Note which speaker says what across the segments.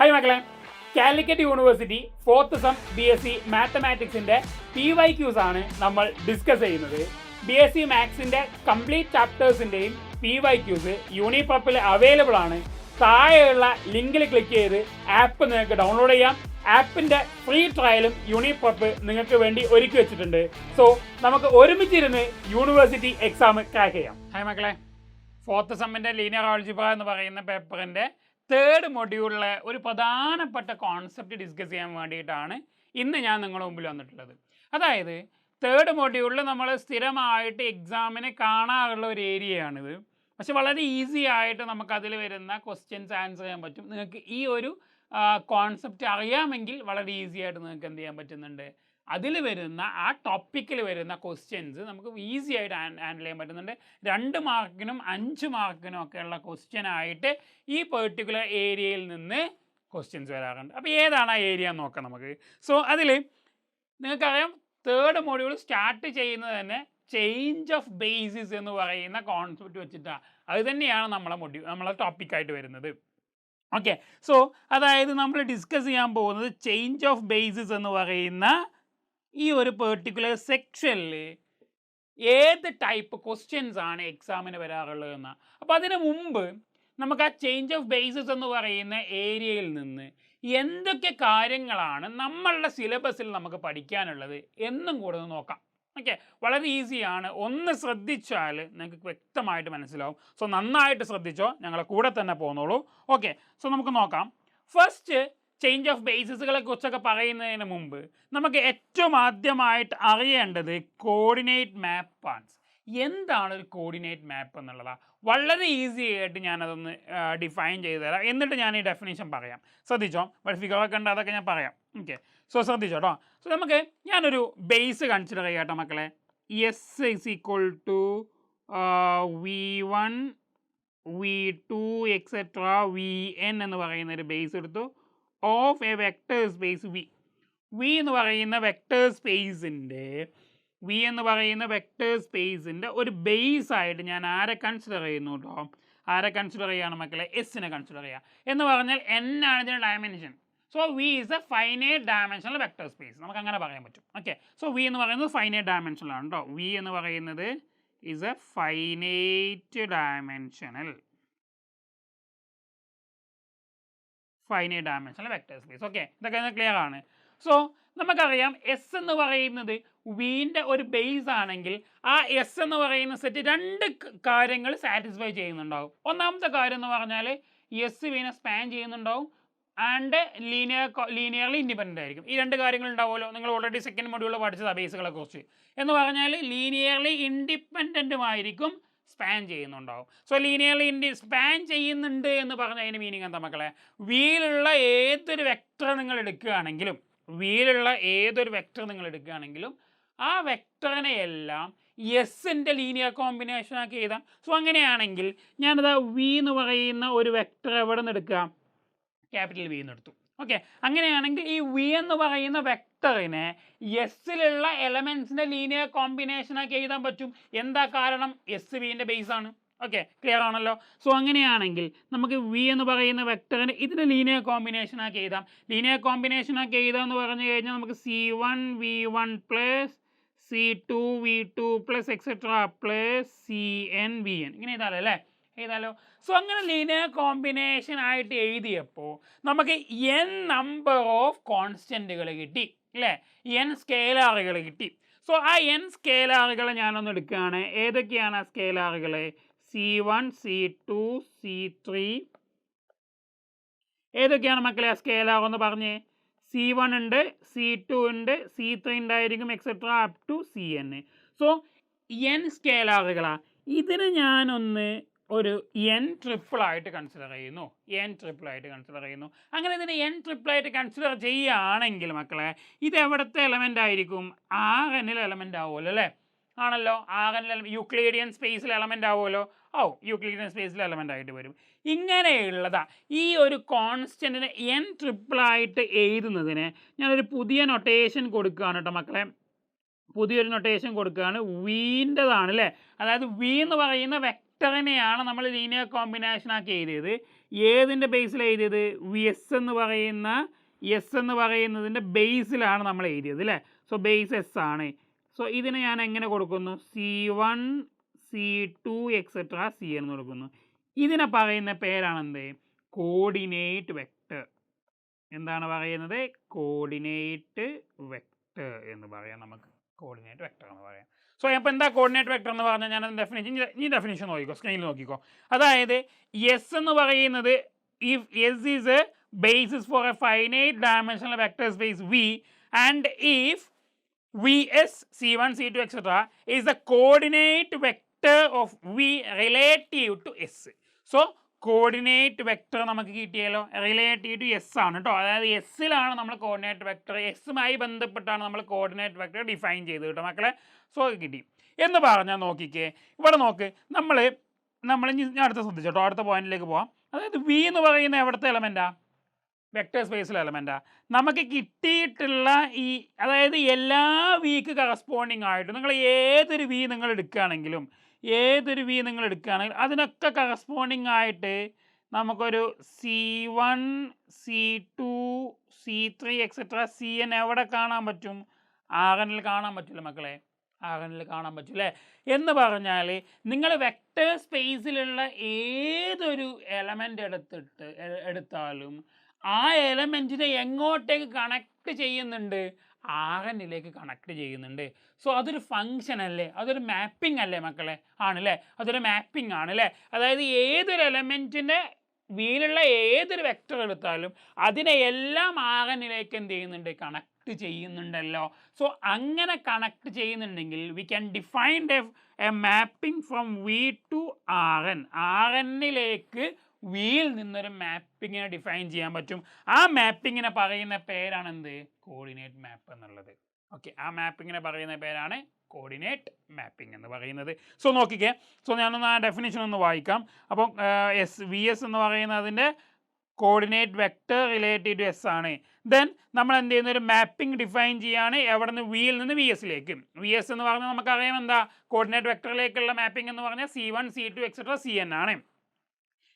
Speaker 1: Hi മക്കളെ, Calicut university 4th sem BSc മാത്തമാറ്റിക്സിൻ്റെ PYQs ആണ് നമ്മൾ ഡിസ്കസ് ചെയ്യുന്നത്. BSc മാത്സിൻ്റെ കംപ്ലീറ്റ് ചാപ്റ്റേഴ്സിൻ്റെയും PYQs യൂണിപ്രപ്പിൽ അവൈലബിൾ ആണ്. താഴെയുള്ള ലിങ്കിൽ ക്ലിക്ക് ചെയ്ത് ആപ്പ് നിങ്ങൾക്ക് ഡൗൺലോഡ് ചെയ്യാം. ആപ്പിൻ്റെ ഫ്രീ ട്രയലും യൂണിപ്രപ്പ് നിങ്ങൾക്ക് വേണ്ടി ഒരുക്കി വെച്ചിട്ടുണ്ട്. സോ നമുക്ക് ഒരുമിച്ചിരുന്ന് യൂണിവേഴ്സിറ്റി എക്സാം ക്രാക്ക് ചെയ്യാം. ഹായ് മക്കളെ, 4th സെമ്മിൻ്റെ ലീനിയർ ആൾജിബ്ര എന്ന് പറയുന്ന പേപ്പറിൻ്റെ 3rd മൊഡ്യൂളിലെ ഒരു പ്രധാനപ്പെട്ട കോൺസെപ്റ്റ് ഡിസ്കസ് ചെയ്യാൻ വേണ്ടിയിട്ടാണ് ഇന്ന് ഞാൻ നിങ്ങളുടെ മുമ്പിൽ വന്നിട്ടുള്ളത്. അതായത് 3rd മൊഡ്യൂളിൽ നമ്മൾ സ്ഥിരമായിട്ട് എക്സാമിന് കാണാറുള്ള ഒരു ഏരിയയാണിത്. പക്ഷെ വളരെ ഈസി ആയിട്ട് നമുക്കതിൽ വരുന്ന ക്വസ്റ്റ്യൻസ് ആൻസർ ചെയ്യാൻ പറ്റും. നിങ്ങൾക്ക് ഈ ഒരു കോൺസെപ്റ്റ് അറിയാമെങ്കിൽ വളരെ ഈസി ആയിട്ട് നിങ്ങൾക്ക് എന്ത് ചെയ്യാൻ പറ്റുന്നുണ്ട്, അതിൽ വരുന്ന ആ ടോപ്പിക്കിൽ വരുന്ന ക്വസ്റ്റ്യൻസ് നമുക്ക് ഈസി ആയിട്ട് ഹാൻഡിൽ ചെയ്യാൻ പറ്റുന്നുണ്ട്. 2 മാർക്കിനും 5 മാർക്കിനും ഒക്കെയുള്ള ക്വസ്റ്റ്യൻ ആയിട്ട് ഈ പെർട്ടിക്കുലർ ഏരിയയിൽ നിന്ന് ക്വസ്റ്റ്യൻസ് വരാറുണ്ട്. അപ്പോൾ ഏതാണ് ആ ഏരിയ എന്ന് നോക്കാം നമുക്ക്. സോ അതിൽ നിങ്ങൾക്കറിയാം 3rd മൊഡ്യൂൾ സ്റ്റാർട്ട് ചെയ്യുന്നത് തന്നെ ചേഞ്ച് ഓഫ് ബേസിസ് എന്ന് പറയുന്ന കോൺസെപ്റ്റ് വെച്ചിട്ടാണ്. അത് തന്നെയാണ് നമ്മളെ ടോപ്പിക്കായിട്ട് വരുന്നത്. ഓക്കെ, സോ അതായത് നമ്മൾ ഡിസ്കസ് ചെയ്യാൻ പോകുന്നത് ചേഞ്ച് ഓഫ് ബേസിസ് എന്ന് പറയുന്ന ഈ ഒരു പെർട്ടിക്കുലർ സെക്ഷനിൽ ഏത് ടൈപ്പ് ക്വസ്റ്റ്യൻസ് ആണ് എക്സാമിന് വരാറുള്ളതെന്നാണ്. അപ്പോൾ അതിന് മുമ്പ് നമുക്ക് ആ ചേഞ്ച് ഓഫ് ബേസിസ് എന്ന് പറയുന്ന ഏരിയയിൽ നിന്ന് എന്തൊക്കെ കാര്യങ്ങളാണ് നമ്മളുടെ സിലബസിൽ നമുക്ക് പഠിക്കാനുള്ളത് എന്നും കൂടെ നോക്കാം. ഓക്കെ, വളരെ ഈസിയാണ്. ഒന്ന് ശ്രദ്ധിച്ചാൽ നിങ്ങൾക്ക് വ്യക്തമായിട്ട് മനസ്സിലാവും. സോ നന്നായിട്ട് ശ്രദ്ധിച്ചോ, ഞങ്ങളെ കൂടെ തന്നെ പോന്നോളൂ. ഓക്കെ, സോ നമുക്ക് നോക്കാം. ഫസ്റ്റ് ചേഞ്ച് ഓഫ് ബേസിസുകളെ കുറിച്ചൊക്കെ പറയുന്നതിന് മുമ്പ് നമുക്ക് ഏറ്റവും ആദ്യമായിട്ട് അറിയേണ്ടത് കോർഡിനേറ്റ് മാപ്പാണ്. എന്താണ് ഒരു കോർഡിനേറ്റ് മാപ്പ് എന്നുള്ളതാണ്. വളരെ ഈസി ആയിട്ട് ഞാനതൊന്ന് ഡിഫൈൻ ചെയ്ത് തരാം. എന്നിട്ട് ഞാൻ ഈ ഡെഫിനേഷൻ പറയാം. ശ്രദ്ധിച്ചോ, ഇവിടെ ഫിഗറൊക്കെ ഉണ്ട്, അതൊക്കെ ഞാൻ പറയാം. ഓക്കെ, സോ ശ്രദ്ധിച്ചോ കേട്ടോ. സോ നമുക്ക് ഞാനൊരു ബേസ് കൺസിഡർ ചെയ്യാം കേട്ടോ മക്കളെ. S is equal to V1 V2 etcetera Vn എന്ന് പറയുന്ന ഒരു ബേസ് എടുത്തു of a vector space V എന്ന് പറയുന്ന വെക്ടർ സ്പേസിൻ്റെ ഒരു ബേസ് ആയിട്ട് ഞാൻ ആരെ കൺസിഡർ ചെയ്യുന്നു കേട്ടോ. ആരെ കൺസിഡർ ചെയ്യാണ് മക്കളെ? എസിനെ കൺസിഡർ ചെയ്യുക. എന്ന് പറഞ്ഞാൽ n ആണ് ഇതിൻ്റെ dimension. So we is A finite dimensional vector space, നമുക്ക് അങ്ങനെ പറയാൻ പറ്റും. ഓക്കെ, സോ വി എന്ന് പറയുന്നത് ഫൈനൈറ്റ് ഡയമെൻഷനിലാണ് കേട്ടോ. വി എന്ന് പറയുന്നത് is A finite dimensional vector space. Okay, ഇതൊക്കെ ക്ലിയർ ആണ്. സോ നമുക്കറിയാം എസ് എന്ന് പറയുന്നത് വിൻ്റെ ഒരു ബേസ് ആണെങ്കിൽ ആ എസ് എന്ന് പറയുന്ന സെറ്റ് 2 കാര്യങ്ങൾ സാറ്റിസ്ഫൈ ചെയ്യുന്നുണ്ടാവും. ഒന്നാമത്തെ കാര്യം എന്ന് പറഞ്ഞാൽ എസ് വിനെ സ്പാൻ ചെയ്യുന്നുണ്ടാവും ആൻഡ് ലീനിയർലി ഇൻഡിപെൻഡൻ്റ് ആയിരിക്കും. ഈ 2 കാര്യങ്ങൾ ഉണ്ടാവുമല്ലോ. നിങ്ങൾ ഓൾറെഡി 2nd മൊഡ്യൂളിൽ പഠിച്ചത് ബേസുകളെ കുറിച്ച്. എന്ന് പറഞ്ഞാൽ ലീനിയർലി ഇൻഡിപെൻഡൻറ്റുമായിരിക്കും സ്പാൻ ചെയ്യുന്നുണ്ടാവും. സോ ലീനിയർലി സ്പാൻ ചെയ്യുന്നുണ്ട് എന്ന് പറഞ്ഞാൽ അതിന് മീനിങ് എന്താ മക്കളെ? വീലുള്ള ഏതൊരു വെക്ടർ നിങ്ങൾ എടുക്കുകയാണെങ്കിലും ആ വെക്ടറിനെ എല്ലാം എസിൻ്റെ ലീനിയർ കോമ്പിനേഷൻ ആക്കി എഴുതാം. സോ അങ്ങനെയാണെങ്കിൽ ഞാനത് വി എന്ന് പറയുന്ന ഒരു വെക്ടർ എവിടെ നിന്ന് എടുക്കാം? ക്യാപിറ്റൽ വി എന്ന് എടുത്തു. ഓക്കെ, അങ്ങനെയാണെങ്കിൽ ഈ വി എന്ന് പറയുന്ന വെക്ടറിനെ എസ്സിലുള്ള എലമെൻസിൻ്റെ ലീനിയർ കോമ്പിനേഷനാക്കി എഴുതാൻ പറ്റും. എന്താ കാരണം? എസ് വിൻ്റെ ബേസ് ആണ്. ഓക്കെ, ക്ലിയർ ആണല്ലോ. സോ അങ്ങനെയാണെങ്കിൽ നമുക്ക് വി എന്ന് പറയുന്ന വെക്ടറിന് ഇതിൻ്റെ ലീനിയർ കോമ്പിനേഷനാക്കി എഴുതാം. ലീനിയർ കോമ്പിനേഷനാക്കി എഴുതാമെന്ന് പറഞ്ഞു കഴിഞ്ഞാൽ നമുക്ക് C1 V1 plus C2 V2 plus etcetera plus CN VN ഇങ്ങനെ എഴുതാമല്ലോ അല്ലേ? എഴുതാലോ. സോ അങ്ങനെ ലീനിയർ കോമ്പിനേഷൻ ആയിട്ട് എഴുതിയപ്പോൾ നമുക്ക് n നമ്പർ ഓഫ് കോൺസ്റ്റൻറ്റുകൾ കിട്ടി അല്ലേ? n സ്കേലാറുകൾ കിട്ടി. സോ ആ n സ്കേലാറുകൾ ഞാനൊന്ന് എടുക്കുകയാണ്. ഏതൊക്കെയാണ് ആ സ്കേലാറുകൾ? C1 C2 C3 ഏതൊക്കെയാണ് മക്കളെ ആ സ്കേലാർ എന്ന് പറഞ്ഞേ? C1 ഉണ്ട്, C2 ഉണ്ട്, C3 ഉണ്ടായിരിക്കും etcetera up to CN. So n സ്കേലാറുകളാ. ഇതിന് ഞാനൊന്ന് ഒരു n ട്രിപ്പിളായിട്ട് കൺസിഡർ ചെയ്യുന്നു. അങ്ങനെ ഇതിന് n ട്രിപ്പിളായിട്ട് കൺസിഡർ ചെയ്യുകയാണെങ്കിൽ മക്കളെ ഇത് എവിടുത്തെ എലമെൻ്റ് ആയിരിക്കും? Rnൽ എലമെൻ്റ് ആവുമല്ലോ അല്ലേ? ആണല്ലോ, Rnൽ യൂക്ലിഡിയൻ സ്പേസിൽ എലമെൻ്റ് ആവുമല്ലോ. യൂക്ലിഡിയൻ സ്പേസിൽ എലമെൻ്റ് ആയിട്ട് വരും. ഇങ്ങനെയുള്ളതാ ഈ ഒരു കോൺസ്റ്റൻറ്റിനെ n ട്രിപ്പിളായിട്ട് എഴുതുന്നതിന് ഞാനൊരു പുതിയ നൊട്ടേഷൻ കൊടുക്കുകയാണ് കേട്ടോ മക്കളെ. പുതിയൊരു നൊട്ടേഷൻ കൊടുക്കുകയാണ്. വീൻ്റെതാണ് അല്ലേ? അതായത് വി എന്ന് പറയുന്ന വെക്ടറിനെയാണ് നമ്മൾ ലീനിയർ കോമ്പിനേഷൻ ആക്കി എഴുതിയത്. ഏതിൻ്റെ ബേസിൽ എഴുതിയത്? എസ് എന്ന് പറയുന്നതിൻ്റെ ബേസിലാണ് നമ്മൾ എഴുതിയത് അല്ലേ. സോ ബേസ് എസ് ആണ്. സോ ഇതിനെ ഞാൻ എങ്ങനെ കൊടുക്കുന്നു? C1 C2 എക്സെട്ര CN എന്ന് കൊടുക്കുന്നു. ഇതിനെ പറയുന്ന പേരാണെന്ത്? Coordinate vector. എന്താണ് പറയുന്നത്? കോർഡിനേറ്റ് വെക്റ്റർ എന്ന് പറയാം. നമുക്ക് കോർഡിനേറ്റ് വെക്റ്റർ എന്ന് പറയാം. സോ അപ്പോൾ എന്താ കോർഡിനേറ്റ് വെക്റ്റർ എന്ന് പറഞ്ഞാൽ ഞാൻ ഡെഫിനിഷൻ നോക്കിക്കോ, സ്ക്രീനിൽ നോക്കിക്കോ. അതായത് എസ് എന്ന് പറയുന്നത് if S is a basis for a finite dimensional vector space V and if Vs C1 C2 etc. is the coordinate vector of V relative to S. So coordinate vector നമുക്ക് കിട്ടിയല്ലോ relative to S ആണ് കേട്ടോ. അതായത് എസ്സിലാണ് നമ്മൾ coordinate vector, എസ്സുമായി ബന്ധപ്പെട്ടാണ് നമ്മൾ coordinate vector define ചെയ്ത് കേട്ടോ മക്കളെ. സോ കിട്ടി എന്ന് പറഞ്ഞാൽ നോക്കിക്കേ, ഇവിടെ നോക്ക്, നമ്മൾ ഞാൻ അടുത്ത ശ്രദ്ധിച്ചോട്ടോ, അടുത്ത പോയിന്റിലേക്ക് പോവാം. അതായത് വി എന്ന് പറയുന്ന എവിടുത്തെ എലമെൻറ്റാ? വെക്റ്റർ സ്പേസിലെ എലമെൻറ്റാ. നമുക്ക് കിട്ടിയിട്ടുള്ള ഈ അതായത് എല്ലാ വിക്ക് കറസ്പോണ്ടിങ് ആയിട്ട് നിങ്ങൾ ഏതൊരു വി നിങ്ങൾ എടുക്കുകയാണെങ്കിലും അതിനൊക്കെ കറസ്പോണ്ടിങ് ആയിട്ട് നമുക്കൊരു C1 C2 C3 etcetera CN എവിടെ കാണാൻ പറ്റും? ആർഎനിൽ കാണാൻ പറ്റില്ല മക്കളെ, ആർഎനിൽ കാണാൻ പറ്റില്ലേ. എന്ന് പറഞ്ഞാൽ നിങ്ങൾ വെക്റ്റർ സ്പേസിലുള്ള ഏതൊരു എലമെൻ്റ് എടുത്താലും ആ എലമെൻറ്റിനെ എങ്ങോട്ടേക്ക് കണക്ട് ചെയ്യുന്നുണ്ട്? ആർഎനിലേക്ക് കണക്ട് ചെയ്യുന്നുണ്ട്. സോ അതൊരു ഫങ്ഷൻ അല്ലേ, അതൊരു മാപ്പിംഗ് അല്ലേ മക്കളെ? ആണല്ലേ, അതൊരു മാപ്പിംഗ് ആണല്ലേ. അതായത് ഏതൊരു എലമെൻറ്റിൻ്റെ വീലുള്ള ഏതൊരു വെക്റ്റർ എടുത്താലും അതിനെ എല്ലാം ആർഎനിലേക്ക് എന്ത് ചെയ്യുന്നുണ്ട്? കണക്ട് ചെയ്യുന്നുണ്ടല്ലോ. സോ അങ്ങനെ കണക്ട് ചെയ്യുന്നുണ്ടെങ്കിൽ we can define a mapping from V to RN. ആർഎനിലേക്ക് വിയിൽ നിന്നൊരു മാപ്പിങ്ങിനെ ഡിഫൈൻ ചെയ്യാൻ പറ്റും. ആ മാപ്പിങ്ങിനെ പറയുന്ന പേരാണ് എന്ത്? കോർഡിനേറ്റ് മാപ്പ് എന്നുള്ളത്. ഓക്കെ, ആ മാപ്പിങ്ങിനെ പറയുന്ന പേരാണ് കോർഡിനേറ്റ് മാപ്പിംഗ് എന്ന് പറയുന്നത്. സോ നോക്കിക്കേ, സോ ഞാനൊന്ന് ആ ഡെഫിനിഷൻ ഒന്ന് വായിക്കാം. അപ്പം VS എന്ന് പറയുന്നതിൻ്റെ coordinate vector relative to S ആണ്. ദെൻ നമ്മൾ എന്ത് ചെയ്യുന്ന ഒരു മാപ്പിംഗ് ഡിഫൈൻ ചെയ്യാണ്. എവിടെ നിന്ന്? വിയിൽ നിന്ന് VSലേക്ക്. VS എന്ന് പറഞ്ഞാൽ നമുക്കറിയാം എന്താ? കോർഡിനേറ്റ് വെക്റ്ററിലേക്കുള്ള മാപ്പിംഗ് എന്ന് പറഞ്ഞാൽ C1 C2 എക്സെട്ര CN ആണ്.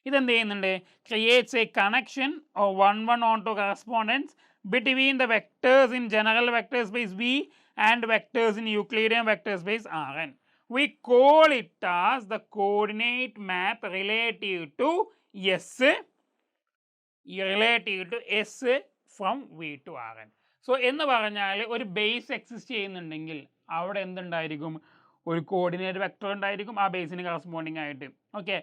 Speaker 1: ഇതെന്ത് ചെയ്യുന്നുണ്ട്? Creates A connection or 1 onto correspondence between the vectors in general vector space V and vectors in Euclidean vector space Rn. We call it as the coordinate map relative to S from V to Rn. So എന്ന് പറഞ്ഞാൽ ഒരു base exist ചെയ്യുന്നുണ്ടെങ്കിൽ അവിടെ എന്തുണ്ടായിരിക്കും? ഒരു coordinate vector ഉണ്ടായിരിക്കും ആ ബേസിന് corresponding ആയിട്ട്. Okay,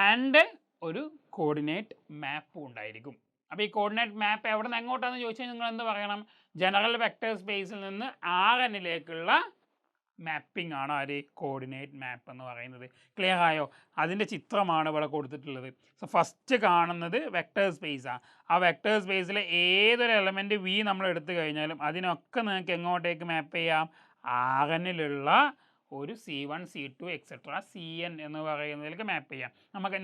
Speaker 1: and ഒരു കോർഡിനേറ്റ് മാപ്പും ഉണ്ടായിരിക്കും. അപ്പോൾ ഈ കോർഡിനേറ്റ് മാപ്പ് എവിടെ നിന്ന് എങ്ങോട്ടാണെന്ന് ചോദിച്ചാൽ നിങ്ങൾ എന്ത് പറയണം? ജനറൽ വെക്റ്റർ സ്പേസിൽ നിന്ന് ആർഎനിലേക്കുള്ള മാപ്പിംഗ് ആണ് ആര്? കോർഡിനേറ്റ് മാപ്പ് എന്ന് പറയുന്നത്. ക്ലിയർ ആയോ? അതിൻ്റെ ചിത്രമാണ് ഇവിടെ കൊടുത്തിട്ടുള്ളത്. സോ ഫസ്റ്റ് കാണുന്നത് വെക്റ്റർ സ്പേസാണ്. ആ വെക്റ്റർ സ്പേസിലെ ഏതൊരു എലമെൻറ്റ് വി നമ്മൾ എടുത്തു കഴിഞ്ഞാലും അതിനൊക്കെ നിങ്ങൾക്ക് എങ്ങോട്ടേക്ക് മാപ്പ് ചെയ്യാം? ആർഎനിലുള്ള ഒരു C1 C2 എക്സെട്ര CN എന്ന് പറയുന്നതിലേക്ക് മാപ്പ് ചെയ്യാം.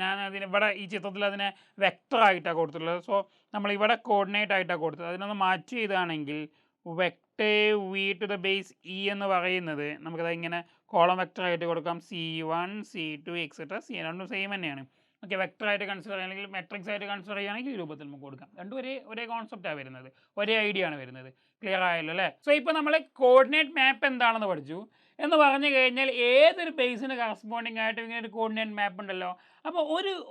Speaker 1: ഞാൻ ഇവിടെ ഈ ചിത്രത്തിൽ അതിനെ വെക്റ്റർ ആയിട്ടാണ് കൊടുത്തിട്ടുള്ളത്. സോ നമ്മളിവിടെ കോർഡിനേറ്റ് ആയിട്ടാണ് കൊടുത്തത്. അതിനൊന്ന് മാറ്റി ചെയ്താണെങ്കിൽ vector V to the base E എന്ന് പറയുന്നത് നമുക്കത് ഇങ്ങനെ കോളം വെക്റ്റർ ആയിട്ട് കൊടുക്കാം. C1 C2 എക്സെട്ര CN രണ്ടും സെയിം തന്നെയാണ്. ഓക്കെ, വെക്റ്റർ ആയിട്ട് കൺസിഡർ ചെയ്യുകയാണെങ്കിൽ മെട്രിക്സ് ആയിട്ട് കൺസിഡർ ചെയ്യുകയാണെങ്കിൽ ഈ രൂപത്തിൽ നമുക്ക് കൊടുക്കാം. രണ്ടും ഒരേ കോൺസെപ്റ്റാണ് വരുന്നത്, ഒരേ ഐഡിയ ആണ് വരുന്നത്. ക്ലിയർ ആയല്ലോ അല്ലേ? സോ ഇപ്പോൾ നമ്മൾ കോർഡിനേറ്റ് മാപ്പ് എന്താണെന്ന് പഠിച്ചു. എന്ന് പറഞ്ഞു കഴിഞ്ഞാൽ ഏതൊരു ബേസിന് കറസ്പോണ്ടിങ് ആയിട്ട് ഇങ്ങനെ ഒരു കോർഡിനേറ്റ് മാപ്പ് ഉണ്ടല്ലോ. അപ്പോൾ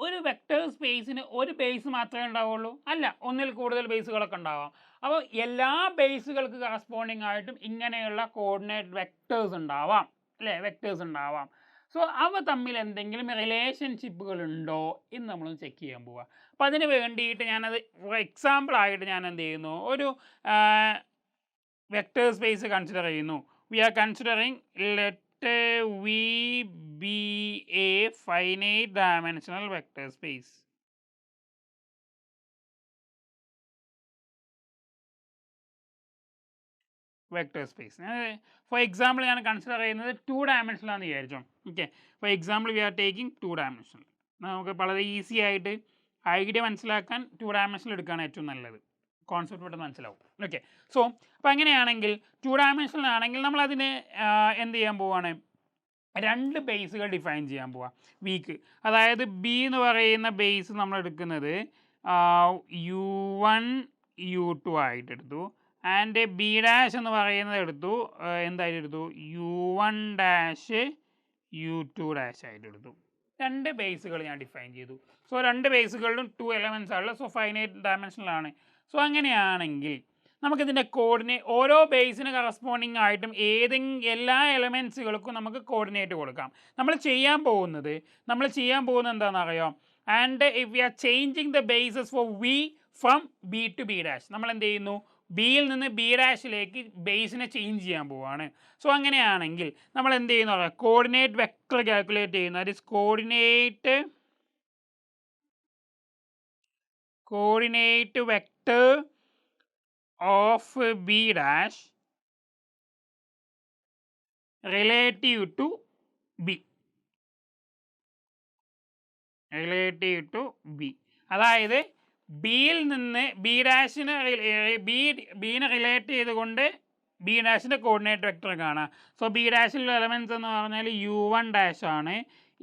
Speaker 1: ഒരു വെക്റ്റർ സ്പേസിന് ഒരു ബേസ് മാത്രമേ ഉണ്ടാവുള്ളൂ? അല്ല, ഒന്നിൽ കൂടുതൽ ബേസുകളൊക്കെ ഉണ്ടാവാം. അപ്പോൾ എല്ലാ ബേസുകൾക്ക് കറസ്പോണ്ടിങ് ആയിട്ടും ഇങ്ങനെയുള്ള കോർഡിനേറ്റ് വെക്റ്റേഴ്സ് ഉണ്ടാവാം അല്ലേ? വെക്റ്റേഴ്സ് ഉണ്ടാവാം. സോ അവ തമ്മിൽ എന്തെങ്കിലും റിലേഷൻഷിപ്പുകൾ ഉണ്ടോ എന്ന് നമ്മളൊന്ന് ചെക്ക് ചെയ്യാൻ പോവുക. അപ്പോൾ അതിന് വേണ്ടിയിട്ട് ഞാനത് ഫോർ എക്സാമ്പിളായിട്ട് ഞാൻ എന്ത് ചെയ്യുന്നു? ഒരു വെക്റ്റർ സ്പേസ് കൺസിഡർ ചെയ്യുന്നു. We are considering let V be a finite dimensional vector space. Vector space for example ഞാൻ കൺസിഡർ ചെയ്യുന്നത് 2 dimensional വിചാരിച്ചോ. Okay, for example V are taking 2 dimensional. നമുക്ക് വളരെ ഈസി ആയിട്ട് ഐഡിയ മനസ്സിലാക്കാൻ 2 dimensional എടുക്കുകയാണ് ഏറ്റവും നല്ലത്. കോൺസെപ്റ്റ് പെട്ടെന്ന് മനസ്സിലാവും. ഓക്കെ, സോ അപ്പോൾ അങ്ങനെയാണെങ്കിൽ 2 dimensional ആണെങ്കിൽ നമ്മളതിന് എന്ത് ചെയ്യാൻ പോവുകയാണ്? രണ്ട് ബേസുകൾ ഡിഫൈൻ ചെയ്യാൻ പോവാം വീക്ക്. അതായത് ബി എന്ന് പറയുന്ന ബേസ് നമ്മൾ എടുക്കുന്നത് U1 U2 ആയിട്ട് എടുത്തു. ആൻഡ് ബി ഡാഷ് എന്ന് പറയുന്നത് എടുത്തു എന്തായിട്ട് എടുത്തു U1 ഡാഷ് U2 ഡാഷ് ആയിട്ട് എടുത്തു. രണ്ട് ബേസുകൾ ഞാൻ ഡിഫൈൻ ചെയ്തു. സോ രണ്ട് ബേസുകളിലും 2 എലമെൻറ്റ്സ് ആണ്. സോ ഫൈനൈറ്റ് ഡയമെൻഷനിലാണ്. സോ അങ്ങനെയാണെങ്കിൽ നമുക്കിതിൻ്റെ ഓരോ ബേസിന് കറസ്പോണ്ടിങ് ആയിട്ടും എല്ലാ എലമെൻറ്റ്സുകൾക്കും നമുക്ക് കോർഡിനേറ്റ് കൊടുക്കാം. നമ്മൾ ചെയ്യാൻ പോകുന്നത് എന്താണെന്ന് അറിയാം. And if we are changing the bases for V from B to B dash, നമ്മൾ എന്ത് ചെയ്യുന്നു, ബിയിൽ നിന്ന് ബി ഡാഷിലേക്ക് ബേസിനെ ചേഞ്ച് ചെയ്യാൻ പോവുകയാണ്. സോ അങ്ങനെയാണെങ്കിൽ നമ്മൾ എന്ത് ചെയ്യുന്നു പറയാം, കോർഡിനേറ്റ് വെക്ടർ കാൽക്കുലേറ്റ് ചെയ്യുന്നു. That is coordinate vector of B dash relative to B. അതായത് ബിയിൽ നിന്ന് ബി ഡാഷിന് ബീനെ റിലേറ്റ് ചെയ്തുകൊണ്ട് ബി ഡാഷിൻ്റെ കോർഡിനേറ്റ് വെക്ടർ കാണാം. സോ ബി ഡാഷിലുള്ള എലമെൻറ്റ്സ് എന്ന് പറഞ്ഞാൽ U1 ഡാഷ് ആണ്.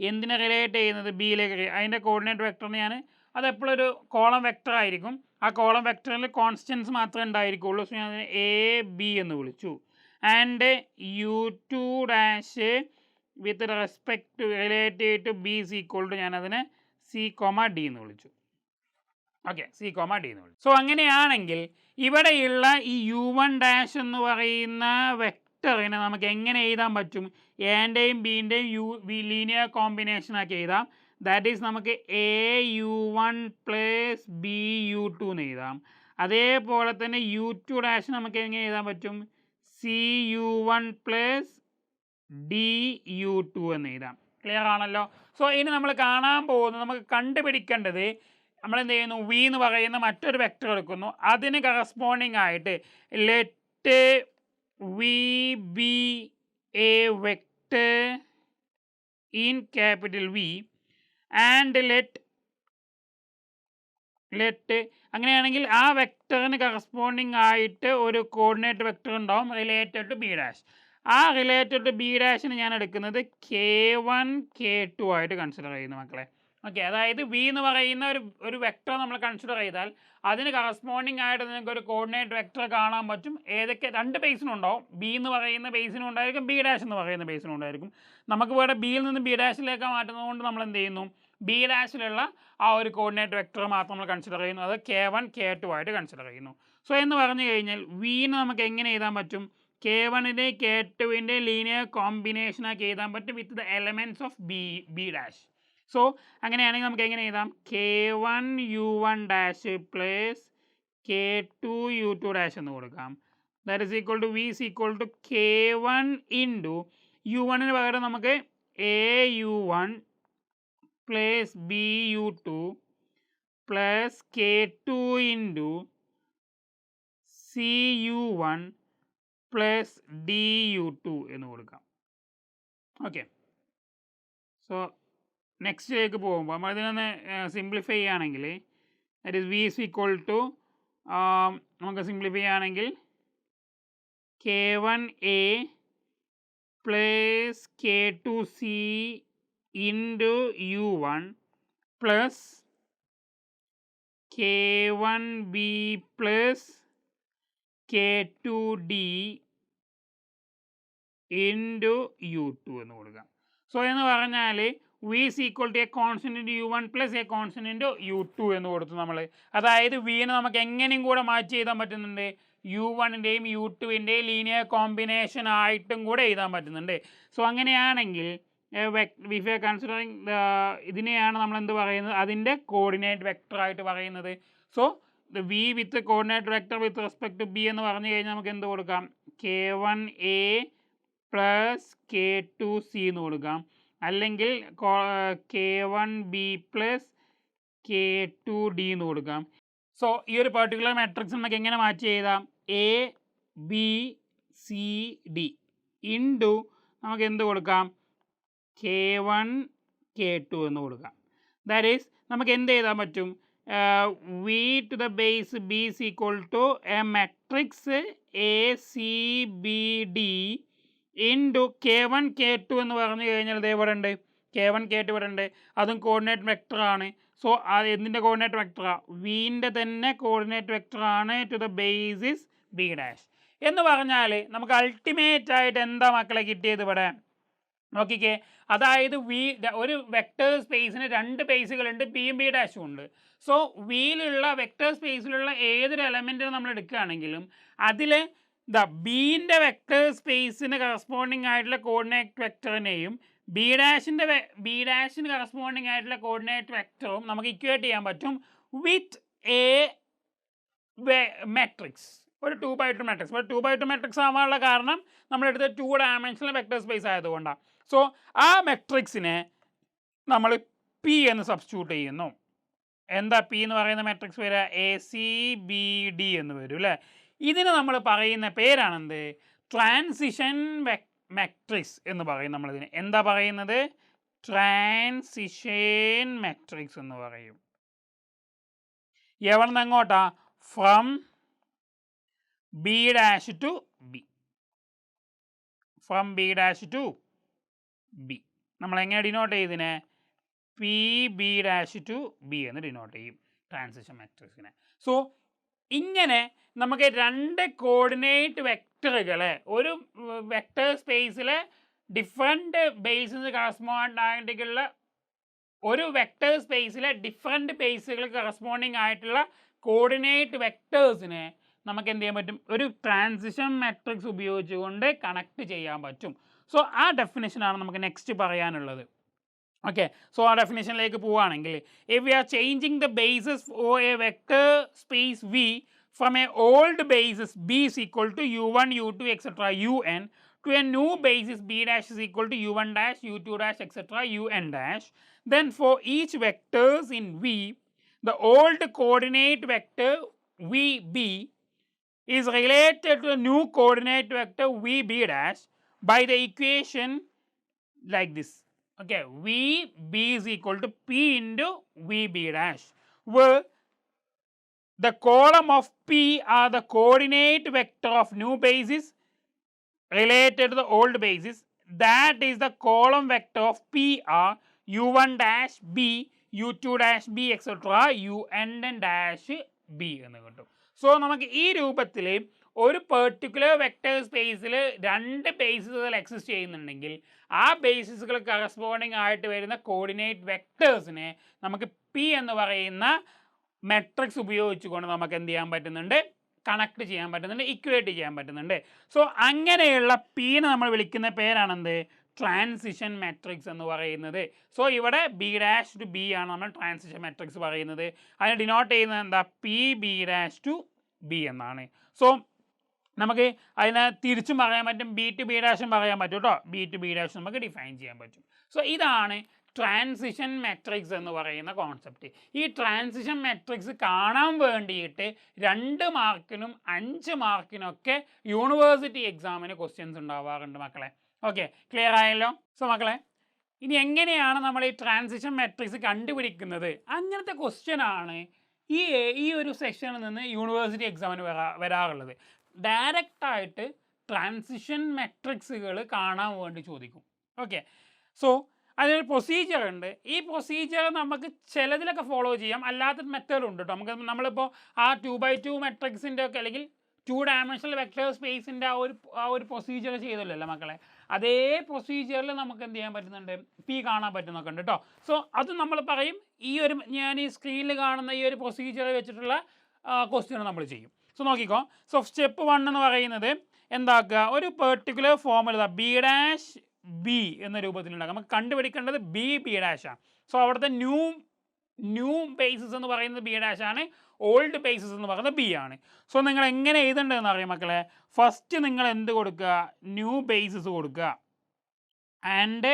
Speaker 1: എന്തിനെ റിലേറ്റ് ചെയ്യുന്നത്, ബിയിലേക്ക്. അതിൻ്റെ കോർഡിനേറ്റ് വെക്ടറിന് അതെപ്പോഴും ഒരു കോളം വെക്ടർ ആയിരിക്കും. ആ കോളം വെക്ടറിൽ കോൺസ്റ്റൻസ് മാത്രമേ ഉണ്ടായിരിക്കുള്ളൂ. സോ ഞാൻ അതിനെ AB എന്ന് വിളിച്ചു. And U2 dash with respect relative to B is equal to ഞാനതിനെ C, D എന്ന് വിളിച്ചു. ഓക്കെ, C, D എന്ന് വിളിച്ചു. സോ അങ്ങനെയാണെങ്കിൽ ഇവിടെയുള്ള ഈ U1 ഡാഷ് എന്ന് പറയുന്ന വെക്ടറിനെ നമുക്ക് എങ്ങനെ എഴുതാൻ പറ്റും, എൻ്റെയും ബിൻ്റെയും ലീനിയർ കോമ്പിനേഷൻ ആക്കി എഴുതാം. ദാറ്റ് ഈസ് നമുക്ക് AU1 പ്ലസ് BU2 എന്ന് എഴുതാം. അതേപോലെ തന്നെ U2 ഡാഷ് നമുക്ക് എങ്ങനെ എഴുതാൻ പറ്റും, CU1 പ്ലസ് DU2 എന്ന് എഴുതാം. ക്ലിയർ ആണല്ലോ. സോ ഇനി നമ്മൾ കാണാൻ പോകുന്നത്, നമുക്ക് കണ്ടുപിടിക്കേണ്ടത്, നമ്മൾ എന്ത് ചെയ്യുന്നു, വി എന്ന് പറയുന്ന മറ്റൊരു വെക്ടർ എടുക്കുന്നു. അതിന് കറസ്പോണ്ടിങ് ആയിട്ട് let V be a vector in capital V and let അങ്ങനെയാണെങ്കിൽ ആ വെക്ടറിന് കറസ്പോണ്ടിങ് ആയിട്ട് ഒരു കോർഡിനേറ്റ് വെക്ടർ ഉണ്ടാവും റിലേറ്റഡ് ടു ബി ഡാഷ്. ആ റിലേറ്റഡ് ടു ബി ഡാഷിന് ഞാൻ എടുക്കുന്നത് K1 K2 ആയിട്ട് കൺസിഡർ ചെയ്യുന്നു മക്കളെ. ഓക്കെ, അതായത് വി എന്ന് പറയുന്ന ഒരു വെക്ടർ നമ്മൾ കൺസിഡർ ചെയ്താൽ അതിന് കറസ്പോണ്ടിങ് ആയിട്ട് നിങ്ങൾക്ക് ഒരു കോർഡിനേറ്റ് വെക്ടർ കാണാൻ പറ്റും. ഏതൊക്കെ രണ്ട് ബേസിനും ഉണ്ടാവും. ബി എന്ന് പറയുന്ന ബേസിനും ഉണ്ടായിരിക്കും, ബി ഡാഷ് എന്ന് പറയുന്ന ബേസിനും ഉണ്ടായിരിക്കും. നമുക്ക് ഇവിടെ ബിയിൽ നിന്ന് ബി ഡാഷിലേക്ക് മാറ്റുന്നതുകൊണ്ട് നമ്മൾ എന്ത് ചെയ്യുന്നു, ബി ഡാഷിലുള്ള ആ ഒരു കോർഡിനേറ്റ് വെക്ടർ മാത്രം നമ്മൾ കൺസിഡർ ചെയ്യുന്നു. അത് K1 K2 ആയിട്ട് കൺസിഡർ ചെയ്യുന്നു. സോ എന്ന് പറഞ്ഞു കഴിഞ്ഞാൽ വിനെ നമുക്ക് എങ്ങനെ എഴുതാൻ പറ്റും, K1ൻ്റെയും K2ൻ്റെയും ലീനിയർ കോമ്പിനേഷനാക്കി എഴുതാൻ പറ്റും with the elements of B dash. So അങ്ങനെയാണെങ്കിൽ നമുക്ക് എങ്ങനെ എഴുതാം, K1 U1 dash plus K2 U2 dash എന്ന് കൊടുക്കാം. That is equal to V is equal to K1 into U1ന് പകരം നമുക്ക് AU1 plus BU2 plus K2 into CU1 plus DU2 എന്ന് കൊടുക്കാം. ഓക്കെ, സോ നെക്സ്റ്റിലേക്ക് പോകുമ്പോൾ നമ്മൾ ഇതിനൊന്ന് സിംപ്ലിഫൈ ചെയ്യുകയാണെങ്കിൽ that is V is equal to നമുക്ക് സിംപ്ലിഫൈ ചെയ്യുകയാണെങ്കിൽ K1A plus K2C into U1 plus K1B plus K2D into U2 എന്ന് കൊടുക്കാം. സോ എന്ന് പറഞ്ഞാൽ V is equal to a constant into U1 plus a constant into U2 എന്ന് കൊടുത്തു നമ്മൾ. അതായത് വിനെ നമുക്ക് എങ്ങനെയും കൂടെ മാറ്റി എഴുതാൻ പറ്റുന്നുണ്ട്, U1ൻ്റെയും U2ൻ്റെയും ലീനിയർ കോമ്പിനേഷൻ ആയിട്ടും കൂടെ എഴുതാൻ പറ്റുന്നുണ്ട്. സോ അങ്ങനെയാണെങ്കിൽ ഇഫ് യു ആർ കൺസിഡറിങ് ഇതിനെയാണ് നമ്മൾ എന്ത് പറയുന്നത്, അതിൻ്റെ കോർഡിനേറ്റ് വെക്ടർ ആയിട്ട് പറയുന്നത്. So V with coordinate vector with respect to B എന്ന് പറഞ്ഞു കഴിഞ്ഞാൽ നമുക്ക് എന്ത് കൊടുക്കാം, K1A പ്ലസ് K2C എന്ന് കൊടുക്കാം. അല്ലെങ്കിൽ K1B പ്ലസ് K2D എന്ന് കൊടുക്കാം. സോ ഈ ഒരു പെർട്ടിക്കുലർ മാട്രിക്സ് നമുക്ക് എങ്ങനെ മാറ്റി എഴുതാം, ABCD ഇൻറ്റു നമുക്ക് എന്ത് കൊടുക്കാം, K1 K2 എന്ന് കൊടുക്കാം. ദാറ്റ് ഈസ് നമുക്ക് എന്ത് എഴുതാൻ പറ്റും, V to the base B is equal to a matrix ACBD into K1 K2 എന്ന് പറഞ്ഞു കഴിഞ്ഞാൽ ഇത് ഇവിടെ ഉണ്ട്, K1 K2 ഇവിടെ ഉണ്ട്, അതും കോർഡിനേറ്റ് വെക്ടറാണ്. സോ അത് എന്തിൻ്റെ കോർഡിനേറ്റ് വെക്ടറാണ്? വിൻ്റെ തന്നെ കോർഡിനേറ്റ് വെക്ടറാണ് to the basis B dash എന്ന് പറഞ്ഞാൽ നമുക്ക് അൾട്ടിമേറ്റ് ആയിട്ട് എന്താ മക്കളെ കിട്ടിയത് ഇവിടെ നോക്കിക്കേ. അതായത് ഒരു വെക്ടർ സ്പേസിന് രണ്ട് ബേസുകളുണ്ട്, പിയും ബി ഡാഷും ഉണ്ട്. സോ വിയിലുള്ള വെക്ടർ സ്പേസിലുള്ള ഏതൊരു എലമെൻറ്റിനും നമ്മൾ എടുക്കുകയാണെങ്കിലും അതിൽ ബീൻ്റെ വെക്ടർ സ്പേസിന് കറസ്പോണ്ടിങ് ആയിട്ടുള്ള കോർഡിനേറ്റ് വെക്ടറിനെയും ബി ഡാഷിന് കറസ്പോണ്ടിങ് ആയിട്ടുള്ള കോർഡിനേറ്റ് വെക്ടറും നമുക്ക് ഇക്വേറ്റ് ചെയ്യാൻ പറ്റും വിത്ത് എ മെട്രിക്സ്, ഒരു 2x2 മെട്രിക്സ്. ഒരു 2x2 മെട്രിക്സ് ആവാനുള്ള കാരണം നമ്മളെടുത്ത് 2 ഡയമെൻഷണൽ വെക്ടർ സ്പേസ് ആയതുകൊണ്ടാണ്. സോ ആ മെട്രിക്സിനെ നമ്മൾ പി എന്ന് സബ്സ്റ്റിറ്റ്യൂട്ട് ചെയ്യുന്നു. എന്താ പി എന്ന് പറയുന്ന മെട്രിക്സ് വരിക? ACBD എന്ന് വരും അല്ലേ. ഇതിന് നമ്മൾ പറയുന്ന പേരാണെന്ത്? ട്രാൻസിഷൻ മെട്രിക്സ് എന്ന് പറയും. നമ്മളിതിന് എന്താ പറയുന്നത്? ട്രാൻസിഷൻ മെട്രിക്സ് എന്ന് പറയും. എവിടെ നിന്ന് എങ്ങോട്ടാ? From B dash to B. From B dash to B നമ്മൾ എങ്ങനെ ഡിനോട്ട് ചെയ്തതിനെ? P B dash to B എന്ന് ഡിനോട്ട് ചെയ്യും ട്രാൻസിഷൻ മെട്രിക്സിനെ. സോ ഇങ്ങനെ നമുക്ക് രണ്ട് കോർഡിനേറ്റ് വെക്ടറുകളെ ഒരു വെക്ടർ സ്പേസിലെ ഡിഫറെൻറ്റ് ബേസിന് കറസ്പോണ്ട് ആയിട്ടുള്ള ഒരു വെക്ടർ സ്പേസിലെ ഡിഫറെൻറ്റ് ബേസുകൾ കറസ്പോണ്ടിങ് ആയിട്ടുള്ള കോർഡിനേറ്റ് വെക്ടേഴ്സിനെ നമുക്ക് എന്ത് ചെയ്യാൻ പറ്റും? ഒരു ട്രാൻസിഷൻ മെട്രിക്സ് ഉപയോഗിച്ചുകൊണ്ട് കണക്ട് ചെയ്യാൻ പറ്റും. സോ ആ ഡെഫിനിഷനാണ് നമുക്ക് നെക്സ്റ്റ് പറയാനുള്ളത്. ഓക്കെ, സോ ആ ഡെഫിനിഷനിലേക്ക് പോവുകയാണെങ്കിൽ, if we are changing the basis for a vector space V from a old basis B is equal to u1 u2 etc. un to a new basis b dash is equal to u1 dash u2 dash etc. un dash, then for each vectors in V, the old coordinate vector VB is related to the new coordinate vector VB dash by the equation like this. Okay, VB is equal to P into VB dash, where the column of P are the coordinate vector of new basis related to the old basis. That is the column vector of P are u1 dash b, u2 dash b etc. un dash b എന്ന് കിട്ടും. So നമുക്ക് ഈ രൂപത്തിൽ ഒരു particular vector സ്പേസിൽ രണ്ട് ബേസിസുകൾ exist ചെയ്യുന്നുണ്ടെങ്കിൽ ആ ബേസിസുകൾ കറസ്പോണ്ടിങ് ആയിട്ട് വരുന്ന കോർഡിനേറ്റ് വെക്ടേഴ്സിനെ നമുക്ക് പി എന്ന് പറയുന്ന മെട്രിക്സ് ഉപയോഗിച്ചുകൊണ്ട് നമുക്ക് എന്ത് ചെയ്യാൻ പറ്റുന്നുണ്ട്? കണക്ട് ചെയ്യാൻ പറ്റുന്നുണ്ട്, ഇക്വേറ്റ് ചെയ്യാൻ പറ്റുന്നുണ്ട്. സോ അങ്ങനെയുള്ള പീനെ നമ്മൾ വിളിക്കുന്ന പേരാണെന്ത്? ട്രാൻസിഷൻ മെട്രിക്സ് എന്ന് പറയുന്നത്. സോ ഇവിടെ ബി ഡാഷ് ടു ബി ആണ് നമ്മൾ ട്രാൻസിഷൻ മെട്രിക്സ് പറയുന്നത്. അതിനെ ഡിനോട്ട് ചെയ്യുന്നത് എന്താ? P B dash to B എന്നാണ്. സോ നമുക്ക് അതിനെ തിരിച്ചും പറയാൻ പറ്റും, ബി ടു ബി ഡാഷും പറയാൻ പറ്റും കേട്ടോ. ബി ടു ബി ഡാഷ് നമുക്ക് ഡിഫൈൻ ചെയ്യാൻ പറ്റും. സോ ഇതാണ് ട്രാൻസിഷൻ മെട്രിക്സ് എന്ന് പറയുന്ന കോൺസെപ്റ്റ്. ഈ ട്രാൻസിഷൻ മെട്രിക്സ് കാണാൻ വേണ്ടിയിട്ട് 2 മാർക്കിനും 5 മാർക്കിനൊക്കെ യൂണിവേഴ്സിറ്റി എക്സാമിന് ക്വസ്റ്റ്യൻസ് ഉണ്ടാവാറുണ്ട് മക്കളെ. ഓക്കെ, ക്ലിയർ ആയല്ലോ? സോ മക്കളെ, ഇനി എങ്ങനെയാണ് നമ്മൾ ഈ ട്രാൻസിഷൻ മെട്രിക്സ് കണ്ടുപിടിക്കുന്നത്? അങ്ങനത്തെ ക്വസ്റ്റ്യൻ ആണ് ഈ ഒരു സെക്ഷനിൽ നിന്ന് യൂണിവേഴ്സിറ്റി എക്സാമിന് വരാറുള്ളത്. ഡയറക്റ്റായിട്ട് ട്രാൻസിഷൻ മെട്രിക്സുകൾ കാണാൻ വേണ്ടി ചോദിക്കും. ഓക്കെ, സോ അതിനൊരു പ്രൊസീജിയർ ഉണ്ട്. ഈ പ്രൊസീജിയർ നമുക്ക് ചിലതിലൊക്കെ ഫോളോ ചെയ്യാം, അല്ലാത്ത മെത്തേഡ് ഉണ്ട് കേട്ടോ. നമ്മളിപ്പോൾ ആ 2x2 മെട്രിക്സിൻ്റെ ഒക്കെ അല്ലെങ്കിൽ 2 ഡയമെൻഷണൽ വെക്ടർ സ്പേസിൻ്റെ ആ ഒരു പ്രൊസീജിയർ ചെയ്തല്ലോ മക്കളെ. അതേ പ്രൊസീജിയറിൽ നമുക്ക് എന്ത് ചെയ്യാൻ പറ്റുന്നുണ്ട്? പി കാണാൻ പറ്റുന്നൊക്കെ ഉണ്ട് കേട്ടോ. സോ അത് നമ്മൾ പറയും, ഞാൻ ഈ സ്ക്രീനിൽ കാണുന്ന ഈ ഒരു പ്രൊസീജിയർ വെച്ചിട്ടുള്ള ക്വസ്റ്റ്യൻ നമ്മൾ ചെയ്യും. സോ നോക്കിക്കോ. സോ സ്റ്റെപ്പ് 1 എന്ന് പറയുന്നത് എന്താക്കുക? ഒരു particular formula B dash B എന്ന രൂപത്തിലുണ്ടാകും. നമുക്ക് കണ്ടുപിടിക്കേണ്ടത് ബി ഡാഷാണ്. സോ അവിടുത്തെ ന്യൂ ബേസിസ് എന്ന് പറയുന്നത് ബി ഡാഷ് ആണ്, ഓൾഡ് ബേസിസ് എന്ന് പറയുന്നത് ബി ആണ്. സോ നിങ്ങൾ എങ്ങനെ എഴുതേണ്ടതെന്ന് അറിയാം മക്കളെ. ഫസ്റ്റ് നിങ്ങൾ എന്ത് കൊടുക്കുക? ന്യൂ ബേസിസ് കൊടുക്കുക, ആൻഡ്